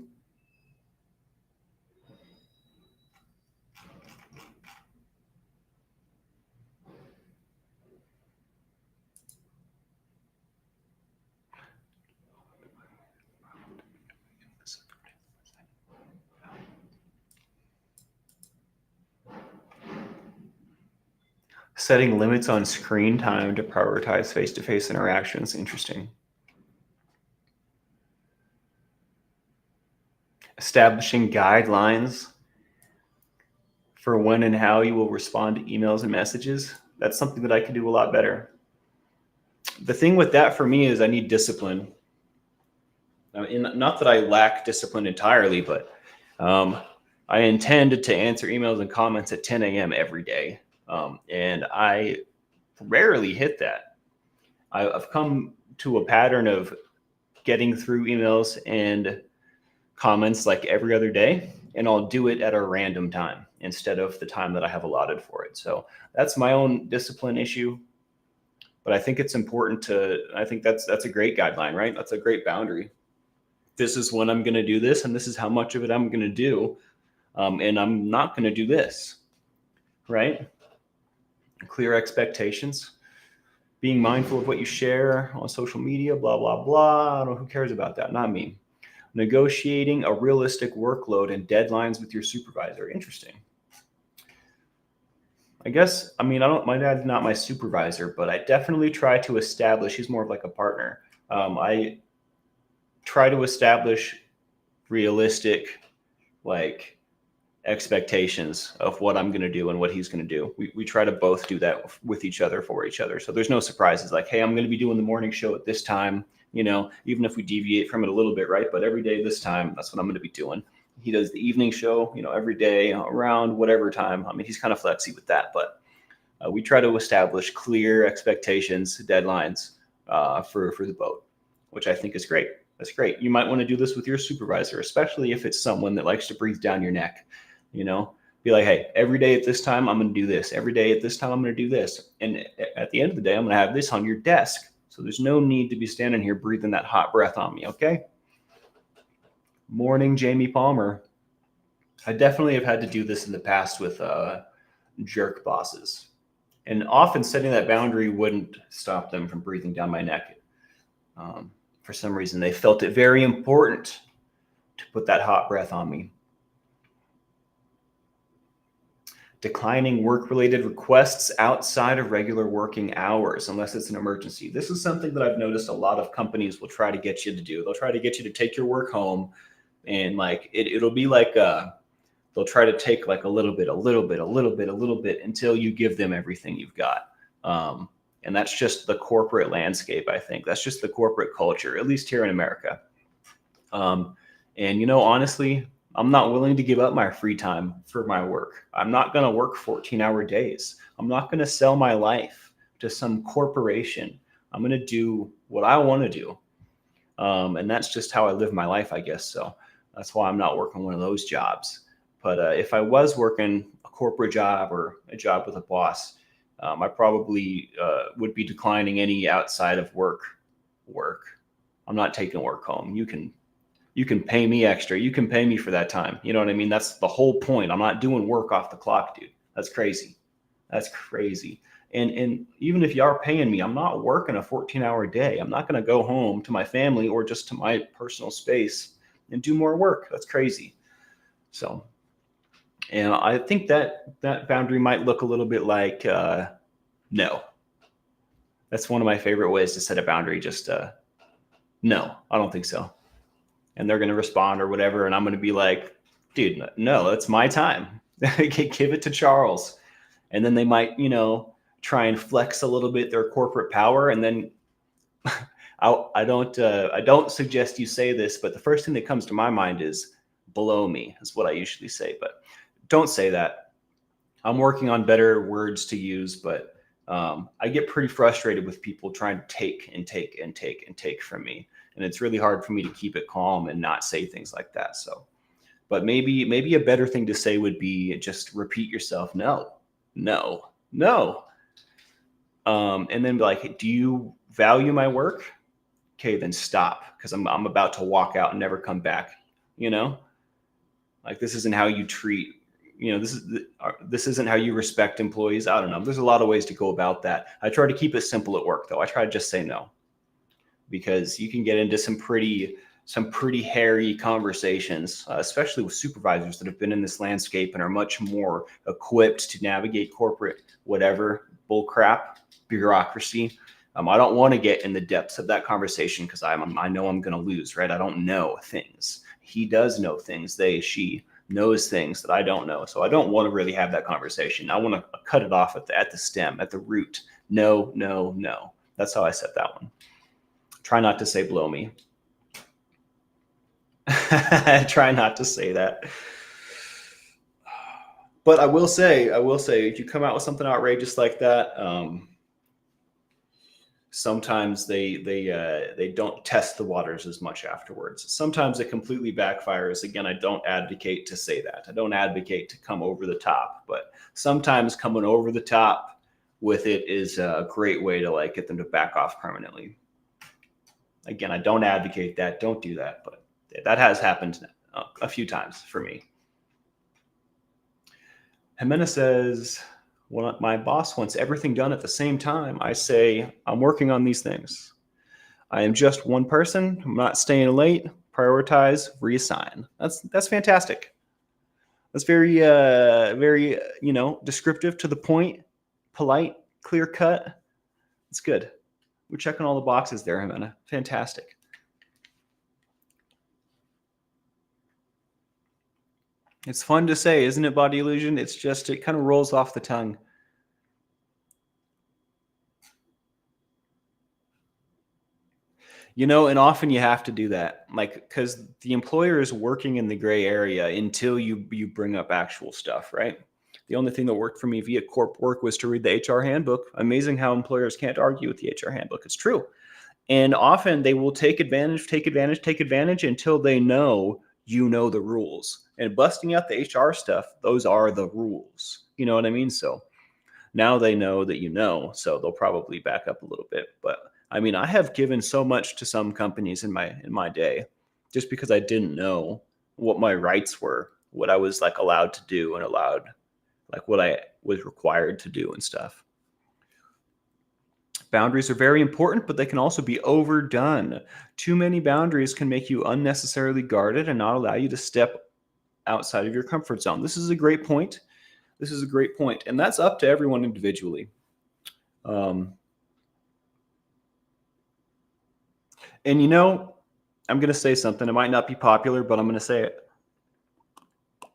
Setting limits on screen time to prioritize face-to-face interactions. Interesting. Establishing guidelines for when and how you will respond to emails and messages. That's something that I can do a lot better. The thing with that for me is I need discipline. Not that I lack discipline entirely, but I intend to answer emails and comments at 10 a.m. every day. And I rarely hit that. I've come to a pattern of getting through emails and comments like every other day, and I'll do it at a random time instead of the time that I have allotted for it. So that's my own discipline issue. But I think it's important I think that's a great guideline, right? That's a great boundary. This is when I'm going to do this, and this is how much of it I'm going to do. And I'm not going to do this, right? Clear expectations, being mindful of what you share on social media, blah, blah, blah. I don't know, who cares about that? Not me. Negotiating a realistic workload and deadlines with your supervisor. Interesting. I guess, my dad's not my supervisor, but I definitely try to establish, he's more of like a partner. I try to establish realistic, like, expectations of what I'm going to do and what he's going to do. We try to both do that with each other, for each other. So there's no surprises like, hey, I'm going to be doing the morning show at this time, even if we deviate from it a little bit, right? But every day this time, that's what I'm going to be doing. He does the evening show, every day around whatever time. He's kind of flexy with that, but we try to establish clear expectations, deadlines for the boat, which I think is great. That's great. You might want to do this with your supervisor, especially if it's someone that likes to breathe down your neck. Be like, hey, every day at this time, I'm going to do this. Every day at this time, I'm going to do this. And at the end of the day, I'm going to have this on your desk. So there's no need to be standing here breathing that hot breath on me. Okay. Morning, Jamie Palmer. I definitely have had to do this in the past with jerk bosses. And often setting that boundary wouldn't stop them from breathing down my neck. For some reason, they felt it very important to put that hot breath on me. Declining work-related requests outside of regular working hours, unless it's an emergency. This is something that I've noticed a lot of companies will try to get you to do. They'll try to get you to take your work home, and like it'll be like they'll try to take like a little bit until you give them everything you've got. And that's just the corporate landscape, I think. That's just the corporate culture, at least here in America. And honestly, I'm not willing to give up my free time for my work. I'm not going to work 14-hour days. I'm not going to sell my life to some corporation. I'm going to do what I want to do. And that's just how I live my life, I guess. So that's why I'm not working one of those jobs. But if I was working a corporate job or a job with a boss, I probably would be declining any outside of work. I'm not taking work home. You can pay me extra. You can pay me for that time. You know what I mean? That's the whole point. I'm not doing work off the clock, dude. That's crazy. That's crazy. And even if you are paying me, I'm not working a 14-hour day. I'm not going to go home to my family or just to my personal space and do more work. That's crazy. So, and I think that boundary might look a little bit like no. That's one of my favorite ways to set a boundary. Just no, I don't think so. And they're going to respond or whatever. And I'm going to be like, dude, no, it's my time. Give it to Charles. And then they might, try and flex a little bit their corporate power. And then I don't suggest you say this, but the first thing that comes to my mind is below me is what I usually say, but don't say that. I'm working on better words to use, but I get pretty frustrated with people trying to take from me. And it's really hard for me to keep it calm and not say things like that. So, but maybe a better thing to say would be just repeat yourself. No. And then be like, do you value my work? Okay, then stop. Cause I'm about to walk out and never come back. Like this isn't how you treat, this isn't how you respect employees. I don't know. There's a lot of ways to go about that. I try to keep it simple at work though. I try to just say no. Because you can get into some pretty hairy conversations, especially with supervisors that have been in this landscape and are much more equipped to navigate corporate whatever bullcrap bureaucracy. I don't want to get in the depths of that conversation because I know I'm going to lose, right? I don't know things. He does know things. She knows things that I don't know. So I don't want to really have that conversation. I want to cut it off at the stem, at the root. No. That's how I set that one. Try not to say blow me. Try not to say that. But I will say, if you come out with something outrageous like that, sometimes they don't test the waters as much afterwards. Sometimes it completely backfires. Again, I don't advocate to say that. I don't advocate to come over the top, but sometimes coming over the top with it is a great way to get them to back off permanently. Again, I don't advocate that. Don't do that, but that has happened a few times for me. Jimena says, well, my boss wants everything done at the same time. I say, I'm working on these things. I am just one person. I'm not staying late. Prioritize, reassign. That's fantastic. That's very, descriptive, to the point, polite, clear cut. It's good. We're checking all the boxes there, Jimena. Fantastic. It's fun to say, isn't it, Body Illusion? It's just, it kind of rolls off the tongue. And often you have to do that, because the employer is working in the gray area until you bring up actual stuff, right? The only thing that worked for me via corp work was to read the HR handbook. Amazing how employers can't argue with the HR handbook. It's true. And often they will take advantage until they know the rules. And busting out the HR stuff, those are the rules. You know what I mean? So now they know that so they'll probably back up a little bit. But I mean, I have given so much to some companies in my day just because I didn't know what my rights were, what I was allowed to do and what I was required to do and stuff. Boundaries are very important, but they can also be overdone. Too many boundaries can make you unnecessarily guarded and not allow you to step outside of your comfort zone. This is a great point. This is a great point, and that's up to everyone individually. Um, and I'm going to say something. It might not be popular, but I'm going to say it. I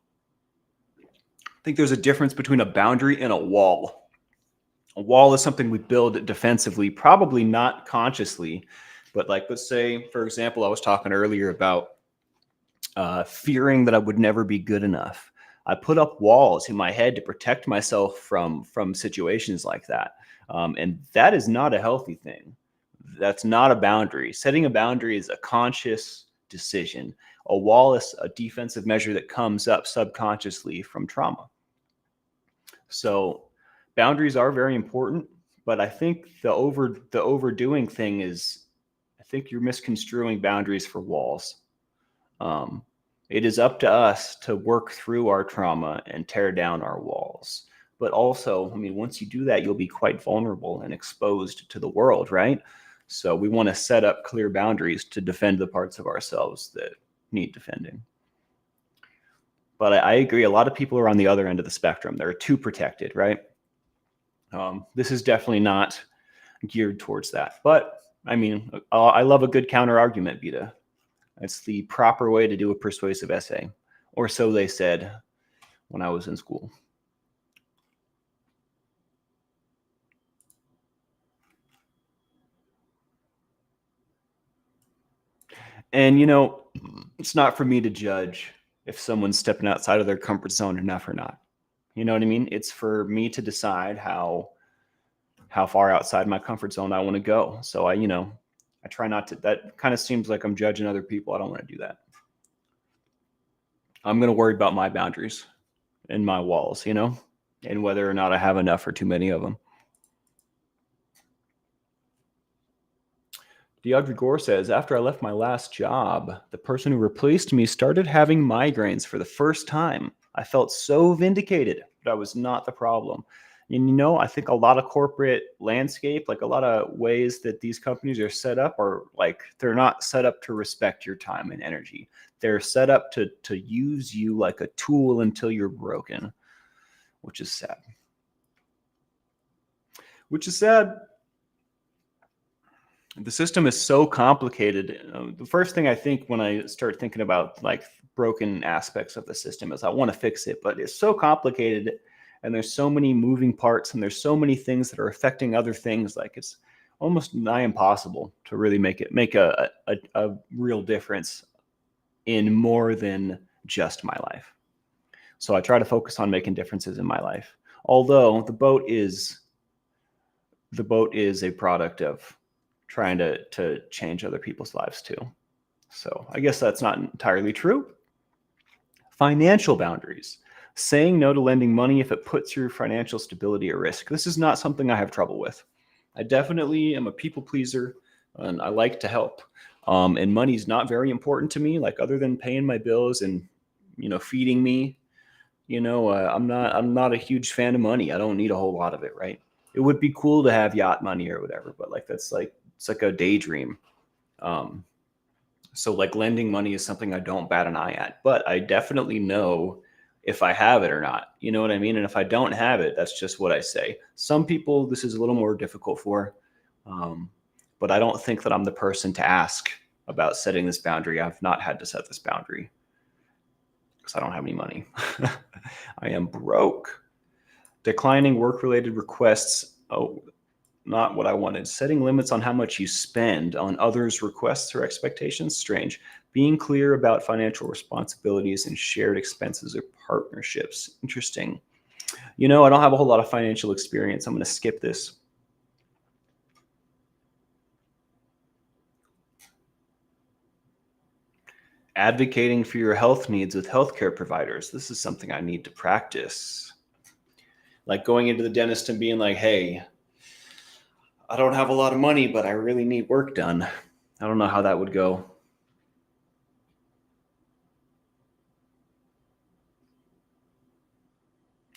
think there's a difference between a boundary and a wall. A wall is something we build defensively, probably not consciously, but like, let's say, for example, I was talking earlier about fearing that I would never be good enough. I put up walls in my head to protect myself from situations like that, and that is not a healthy thing. That's not a boundary. Setting a boundary is a conscious decision. A wall is a defensive measure that comes up subconsciously from trauma. So boundaries are very important, but I think the overdoing thing is, I think you're misconstruing boundaries for walls. Um, it is up to us to work through our trauma and tear down our walls. But also, I mean, once you do that, you'll be quite vulnerable and exposed to the world, right? So we want to set up clear boundaries to defend the parts of ourselves that need defending. But I agree, a lot of people are on the other end of the spectrum. They're too protected, right? This is definitely not geared towards that. But I mean, I love a good counter argument, Beta. It's the proper way to do a persuasive essay, or so they said when I was in school. And it's not for me to judge if someone's stepping outside of their comfort zone enough or not. You know what I mean? It's for me to decide how far outside my comfort zone I want to go. So I try not to. That kind of seems like I'm judging other people. I don't want to do that. I'm going to worry about my boundaries and my walls, and whether or not I have enough or too many of them. Deidre Gore says, after I left my last job, the person who replaced me started having migraines for the first time. I felt so vindicated, but I was not the problem. And I think a lot of corporate landscape, like a lot of ways that these companies are set up, are like they're not set up to respect your time and energy. They're set up to use you like a tool until you're broken, which is sad. Which is sad. The system is so complicated. The first thing I think when I start thinking about like broken aspects of the system is I want to fix it, but it's so complicated and there's so many moving parts and there's so many things that are affecting other things. Like it's almost nigh impossible to really make a real difference in more than just my life. So I try to focus on making differences in my life. Although the boat is a product of trying to change other people's lives too. So I guess that's not entirely true. Financial boundaries. Saying no to lending money if it puts your financial stability at risk. This is not something I have trouble with. I definitely am a people pleaser and I like to help. And money's not very important to me, like other than paying my bills and feeding me. I'm not a huge fan of money. I don't need a whole lot of it, right? It would be cool to have yacht money or whatever, but like it's like a daydream. So like lending money is something I don't bat an eye at, but I definitely know if I have it or not. You know what I mean? And if I don't have it, that's just what I say. Some people this is a little more difficult for, but I don't think that I'm the person to ask about setting this boundary. I've not had to set this boundary because I don't have any money. I am broke. Declining work-related requests. Oh, not what I wanted. Setting limits on how much you spend on others' requests or expectations. Strange. Being clear about financial responsibilities and shared expenses or partnerships. Interesting. I don't have a whole lot of financial experience. I'm going to skip this. Advocating for your health needs with healthcare providers. This is something I need to practice. Like going into the dentist and being like, hey, I don't have a lot of money, but I really need work done. I don't know how that would go.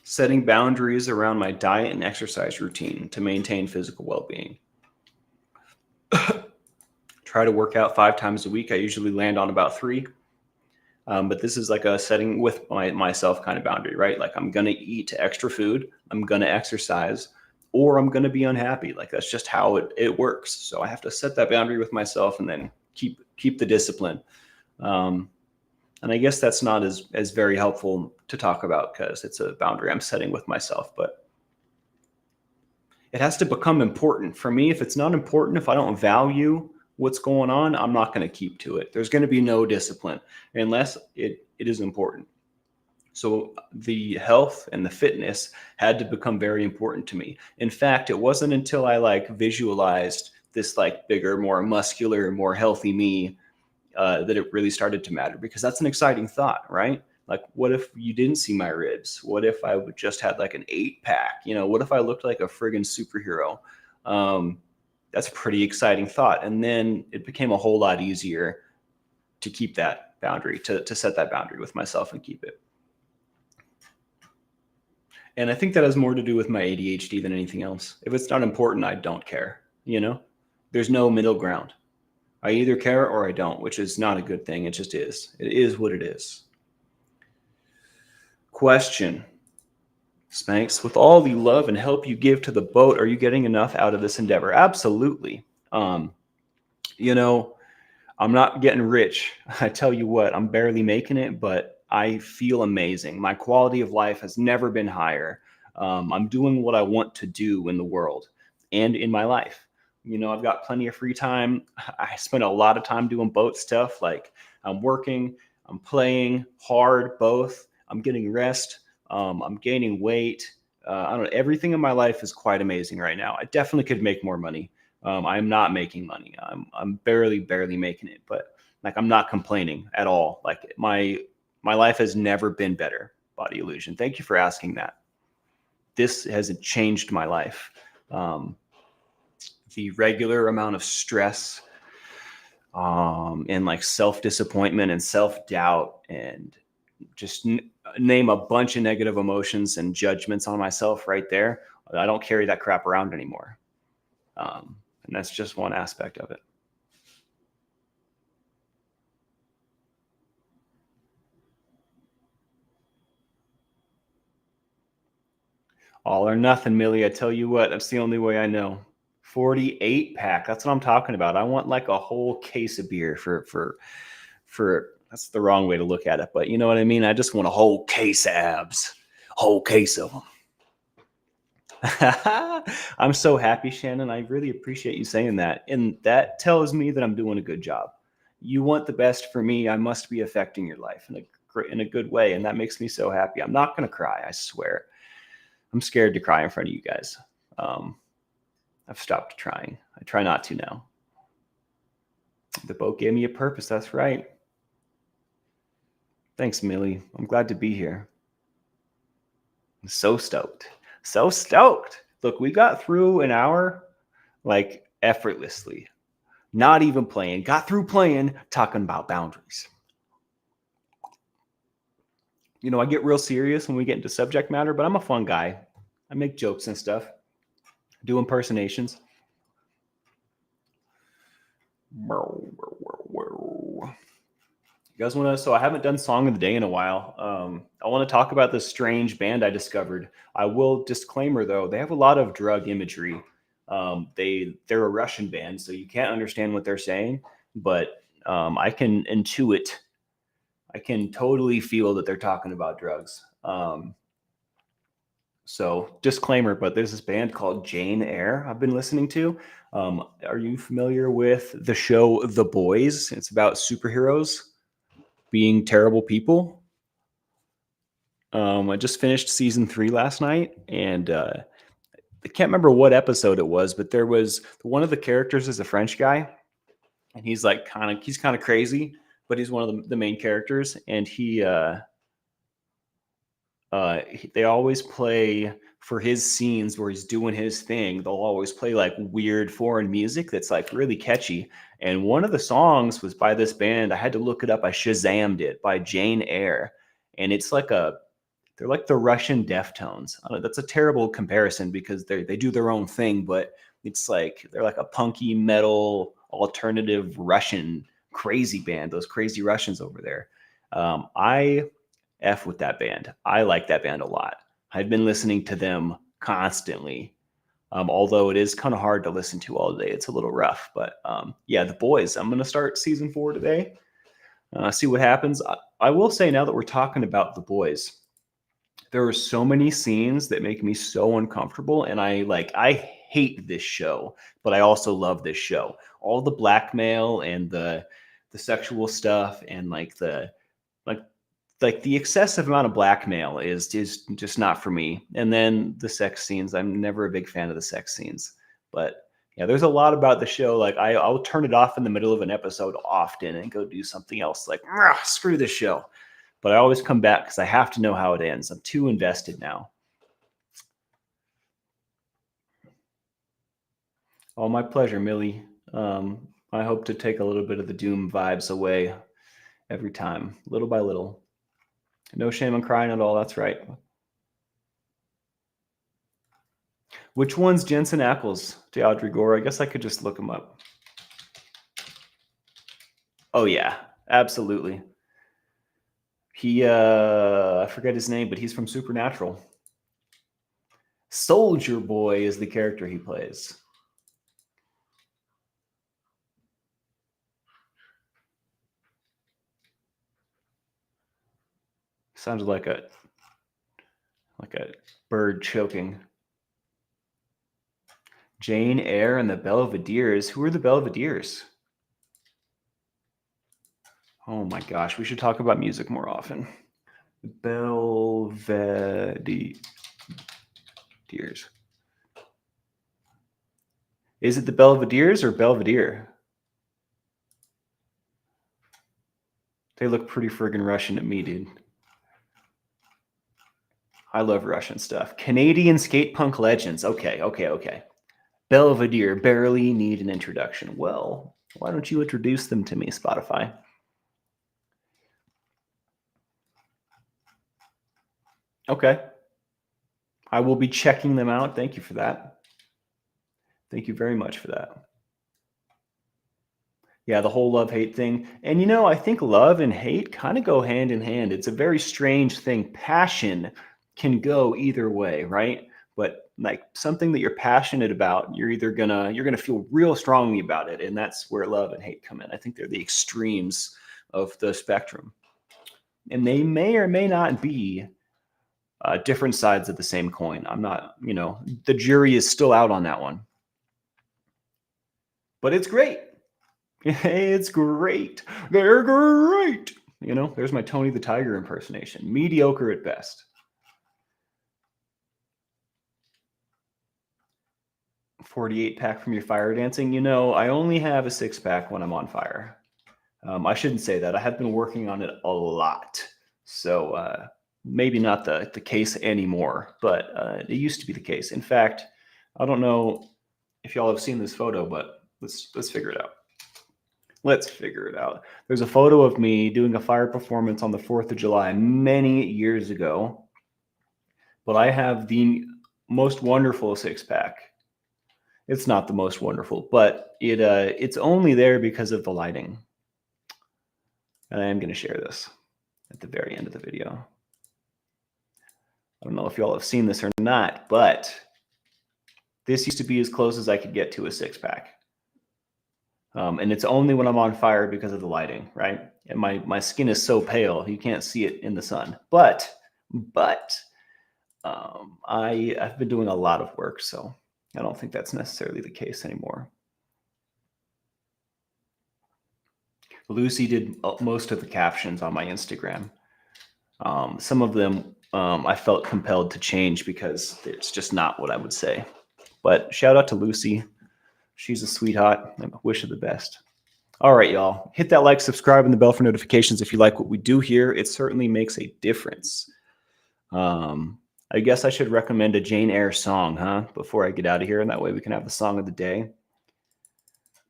Setting boundaries around my diet and exercise routine to maintain physical well-being. Try to work out 5 times a week. I usually land on about 3. But this is like a setting with myself kind of boundary, right? Like I'm going to eat extra food, I'm going to exercise, or I'm going to be unhappy. Like that's just how it works. So I have to set that boundary with myself and then keep the discipline. Um, and I guess that's not as very helpful to talk about because it's a boundary I'm setting with myself. But it has to become important for me. If it's not important, if I don't value what's going on, I'm not going to keep to it. There's going to be no discipline unless it is important. So the health and the fitness had to become very important to me. In fact, it wasn't until I like visualized this like bigger, more muscular, more healthy me that it really started to matter, because that's an exciting thought, right? Like, what if you didn't see my ribs? What if I would just had like an 8-pack? What if I looked like a friggin' superhero? That's a pretty exciting thought. And then it became a whole lot easier to keep that boundary, to set that boundary with myself and keep it. And I think that has more to do with my ADHD than anything else. If it's not important, I don't care. There's no middle ground. I either care or I don't, which is not a good thing. It just is. It is what it is. Question. Spanx, with all the love and help you give to the boat, are you getting enough out of this endeavor? Absolutely. I'm not getting rich. I tell you what, I'm barely making it, but I feel amazing. My quality of life has never been higher. I'm doing what I want to do in the world and in my life. I've got plenty of free time. I spend a lot of time doing boat stuff. Like I'm working, I'm playing hard, both. I'm getting rest. I'm gaining weight. I don't know. Everything in my life is quite amazing right now. I definitely could make more money. I'm not making money. I'm barely making it, but like I'm not complaining at all. Like my life has never been better. Body Illusion. Thank you for asking that. This hasn't changed my life. The regular amount of stress and like self-disappointment and self-doubt and just name a bunch of negative emotions and judgments on myself right there. I don't carry that crap around anymore. And that's just one aspect of it. All or nothing, Millie. I tell you what, that's the only way I know. 48-pack. That's what I'm talking about. I want like a whole case of beer for that's the wrong way to look at it, but you know what I mean? I just want a whole case of abs. Whole case of them. I'm so happy, Shannon. I really appreciate you saying that. And that tells me that I'm doing a good job. You want the best for me. I must be affecting your life in a good way. And that makes me so happy. I'm not going to cry. I swear. I'm scared to cry in front of you guys. I've stopped trying. I try not to now. The boat gave me a purpose. That's right. Thanks, Millie. I'm glad to be here. I'm so stoked. So stoked. Look, we got through an hour like effortlessly. Not even playing. Got through playing, talking about boundaries. I get real serious when we get into subject matter, but I'm a fun guy. I make jokes and stuff. Do impersonations. You guys want to? So I haven't done Song of the Day in a while. I want to talk about this strange band I discovered. I will disclaimer though, they have a lot of drug imagery. They're a Russian band, so you can't understand what they're saying, but I can intuit. I can totally feel that they're talking about drugs. So disclaimer, but there's this band called Jane Eyre I've been listening to. Are you familiar with the show The Boys? It's about superheroes being terrible people. I just finished season 3 last night, and I can't remember what episode it was, but there was one of the characters is a French guy, and he's like he's kind of crazy, but he's one of the main characters, and they always play for his scenes where he's doing his thing. They'll always play like weird foreign music that's like really catchy. And one of the songs was by this band. I had to look it up. I Shazammed it, by Jane Eyre. And it's like they're like the Russian Deftones. That's a terrible comparison because they do their own thing, but It's like they're like a punky metal alternative Russian crazy band. Those crazy Russians over there. I F with that band. I like that band a lot. I've been listening to them constantly. Although it is kind of hard to listen to all day. It's a little rough, but yeah, The Boys. I'm going to start season 4 today. See what happens. I will say, now that we're talking about The Boys, there are so many scenes that make me so uncomfortable, and I hate this show, but I also love this show. All the blackmail and the sexual stuff, and like like the excessive amount of blackmail is just not for me. And then the sex scenes, I'm never a big fan of the sex scenes. But yeah, there's a lot about the show. Like I'll turn it off in the middle of an episode often and go do something else. Like, screw this show. But I always come back because I have to know how it ends. I'm too invested now. Oh, my pleasure, Millie. I hope to take a little bit of the doom vibes away every time, little by little. No shame in crying at all. That's right. Which one's Jensen Ackles, Deaudre Gore? I guess I could just look him up. Oh yeah, absolutely. He I forget his name, but he's from Supernatural. Soldier Boy is the character he plays. Sounded like a bird choking. Jane Eyre and the Belvederes. Who are the Belvederes? Oh my gosh, we should talk about music more often. Belvederes. Is it the Belvederes or Belvedere? They look pretty friggin' Russian to me, dude. I love Russian stuff. Canadian skate punk legends. Okay. Belvedere barely need an introduction. Well, why don't you introduce them to me, Spotify? Okay. I will be checking them out. Thank you for that. Thank you very much for that. Yeah, the whole love-hate thing. And I think love and hate kind of go hand in hand. It's a very strange thing. Passion can go either way, right? But like something that you're passionate about, you're gonna feel real strongly about it, and that's where love and hate come in. I think they're the extremes of the spectrum, and they may or may not be different sides of the same coin. I'm not, the jury is still out on that one, but it's great. It's great. They're great. There's my Tony the Tiger impersonation. Mediocre at best. 48 pack from your fire dancing. I only have a 6-pack when I'm on fire. I shouldn't say that. I have been working on it a lot. So maybe not the case anymore, but it used to be the case. In fact, I don't know if y'all have seen this photo, but let's figure it out. Let's figure it out. There's a photo of me doing a fire performance on the 4th of July many years ago, but I have the most wonderful 6-pack. It's not the most wonderful, but it's only there because of the lighting. And I am going to share this at the very end of the video. I don't know if y'all have seen this or not, but this used to be as close as I could get to a 6-pack. And it's only when I'm on fire because of the lighting, right? And my skin is so pale, you can't see it in the sun. But I've been doing a lot of work, so I don't think that's necessarily the case anymore. Lucy did most of the captions on my Instagram. Some of them I felt compelled to change because it's just not what I would say. But shout out to Lucy. She's a sweetheart. I wish her the best. All right, y'all. Hit that like, subscribe, and the bell for notifications if you like what we do here. It certainly makes a difference. I guess I should recommend a Jane Eyre song, huh? Before I get out of here, and that way we can have the song of the day.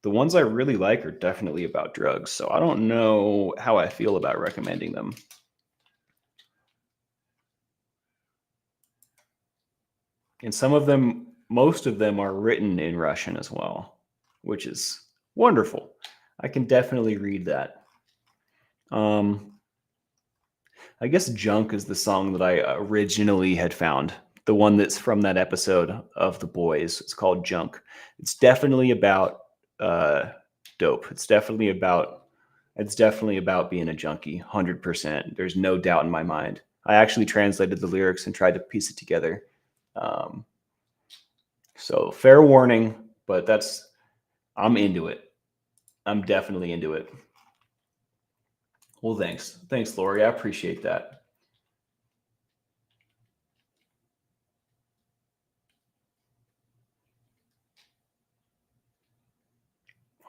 The ones I really like are definitely about drugs, so I don't know how I feel about recommending them. And some of them most of them are written in Russian as well, which is wonderful. I can definitely read that. I guess Junk is the song that I originally had found. The one that's from that episode of The Boys. It's called Junk. It's definitely about dope. It's definitely about being a junkie, 100%. There's no doubt in my mind. I actually translated the lyrics and tried to piece it together. Um, so fair warning, but I'm into it. I'm definitely into it. Well, thanks. Thanks, Lori. I appreciate that.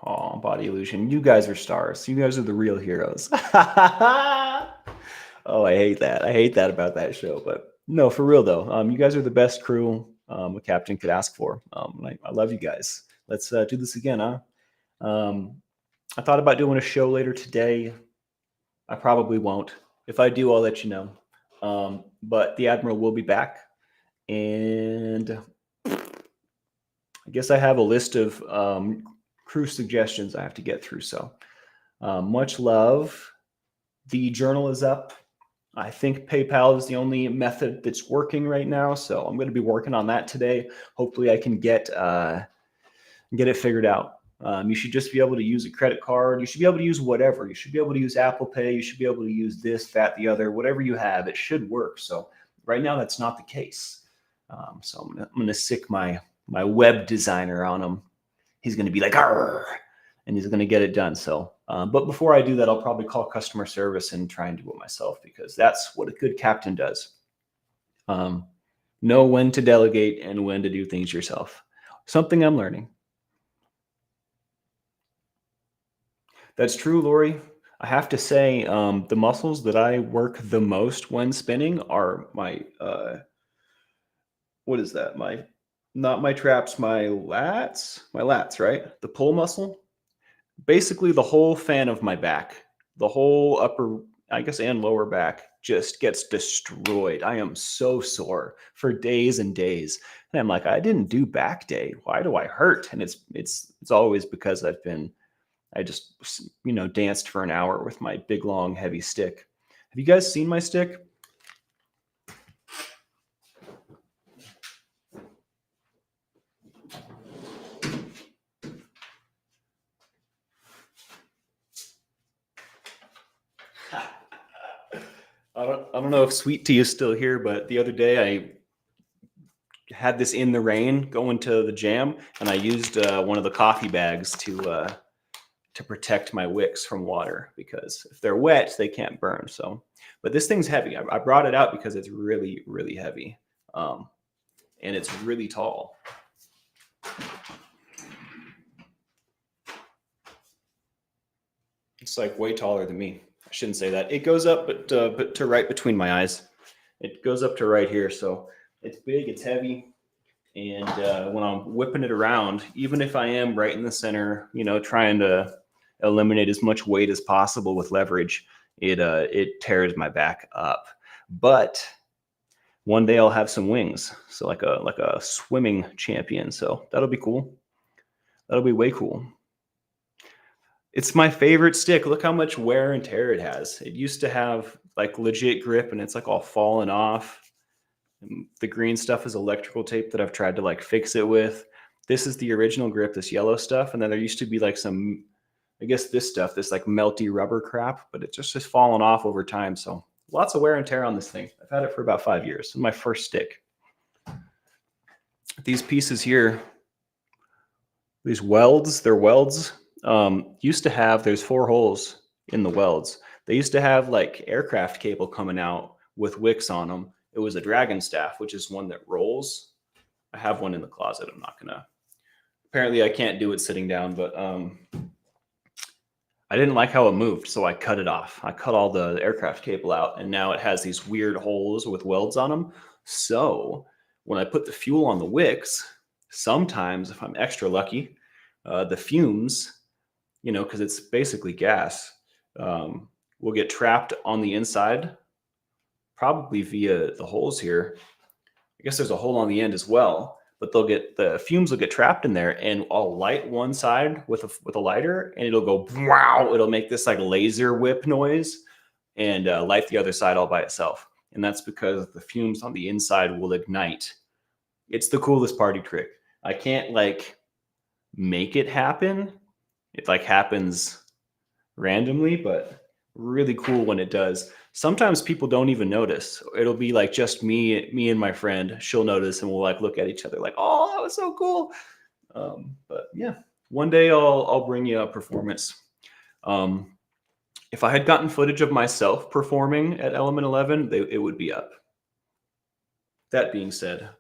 Oh, Body Illusion. You guys are stars. You guys are the real heroes. Oh, I hate that. I hate that about that show. But no, for real though. You guys are the best crew a captain could ask for. I love you guys. Let's do this again, huh? Um, I thought about doing a show later today. I probably won't. If I do, I'll let you know. But the Admiral will be back. And I guess I have a list of crew suggestions I have to get through. So much love. The journal is up. I think PayPal is the only method that's working right now. So I'm going to be working on that today. Hopefully I can get it figured out. You should just be able to use a credit card. You should be able to use whatever. You should be able to use Apple Pay. You should be able to use this, that, the other, whatever you have. It should work. So right now that's not the case. So I'm gonna sick my web designer on him. He's gonna be like, "Arr!" and he's gonna get it done. So, but before I do that, I'll probably call customer service and try and do it myself because that's what a good captain does. Know when to delegate and when to do things yourself. Something I'm learning. That's true, Lori. I have to say, the muscles that I work the most when spinning are my what is that? Not my traps, my lats. My lats, right? The pull muscle. Basically, the whole fan of my back, the whole upper, I guess, and lower back just gets destroyed. I am so sore for days and days. And I'm like, I didn't do back day. Why do I hurt? And it's always because I just, danced for an hour with my big, long, heavy stick. Have you guys seen my stick? I don't know if Sweet Tea is still here, but the other day I had this in the rain going to the jam, and I used one of the coffee bags to protect my wicks from water because if they're wet, they can't burn. So, but this thing's heavy. I brought it out because it's really, really heavy, and it's really tall. It's like way taller than me. I shouldn't say that. It goes up, but to right between my eyes. It goes up to right here. So it's big, it's heavy. And when I'm whipping it around, even if I am right in the center, trying to eliminate as much weight as possible with leverage, it tears my back up. But one day I'll have some wings, so like a swimming champion. So that'll be cool. That'll be way cool. It's my favorite stick. Look how much wear and tear it has. It used to have like legit grip, and it's like all falling off. The green stuff is electrical tape that I've tried to like fix it with. This is the original grip, this yellow stuff. And then there used to be like some, I guess this stuff, this like melty rubber crap, but it's just fallen off over time. So lots of wear and tear on this thing. I've had it for about 5 years. It's my first stick. These pieces here, these welds, they're welds. Used to have, there's 4 holes in the welds. They used to have like aircraft cable coming out with wicks on them. It was a dragon staff, which is one that rolls. I have one in the closet. I'm not gonna. Apparently, I can't do it sitting down, but I didn't like how it moved, so I cut it off. I cut all the aircraft cable out, and now it has these weird holes with welds on them. So when I put the fuel on the wicks, sometimes if I'm extra lucky, the fumes, because it's basically gas, will get trapped on the inside. Probably via the holes here. I guess there's a hole on the end as well, but the fumes will get trapped in there, and I'll light one side with a lighter, and it'll go wow. It'll make this like laser whip noise, and light the other side all by itself. And that's because the fumes on the inside will ignite. It's the coolest party trick. I can't like make it happen. It like happens randomly, but really cool when it does. Sometimes people don't even notice. It'll be like just me and my friend. She'll notice, and we'll like look at each other like, "Oh, that was so cool." But yeah, one day I'll bring you a performance. Um, if I had gotten footage of myself performing at Element 11, it would be up. That being said,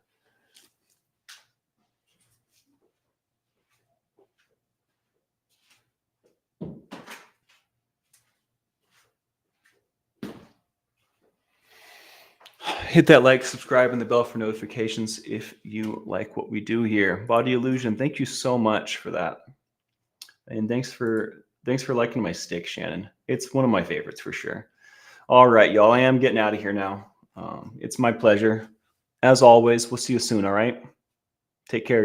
hit that like, subscribe, and the bell for notifications if you like what we do here. Body Illusion, thank you so much for that. And thanks for liking my stick, Shannon. It's one of my favorites for sure. All right, y'all. I am getting out of here now. It's my pleasure. As always, we'll see you soon. All right. Take care.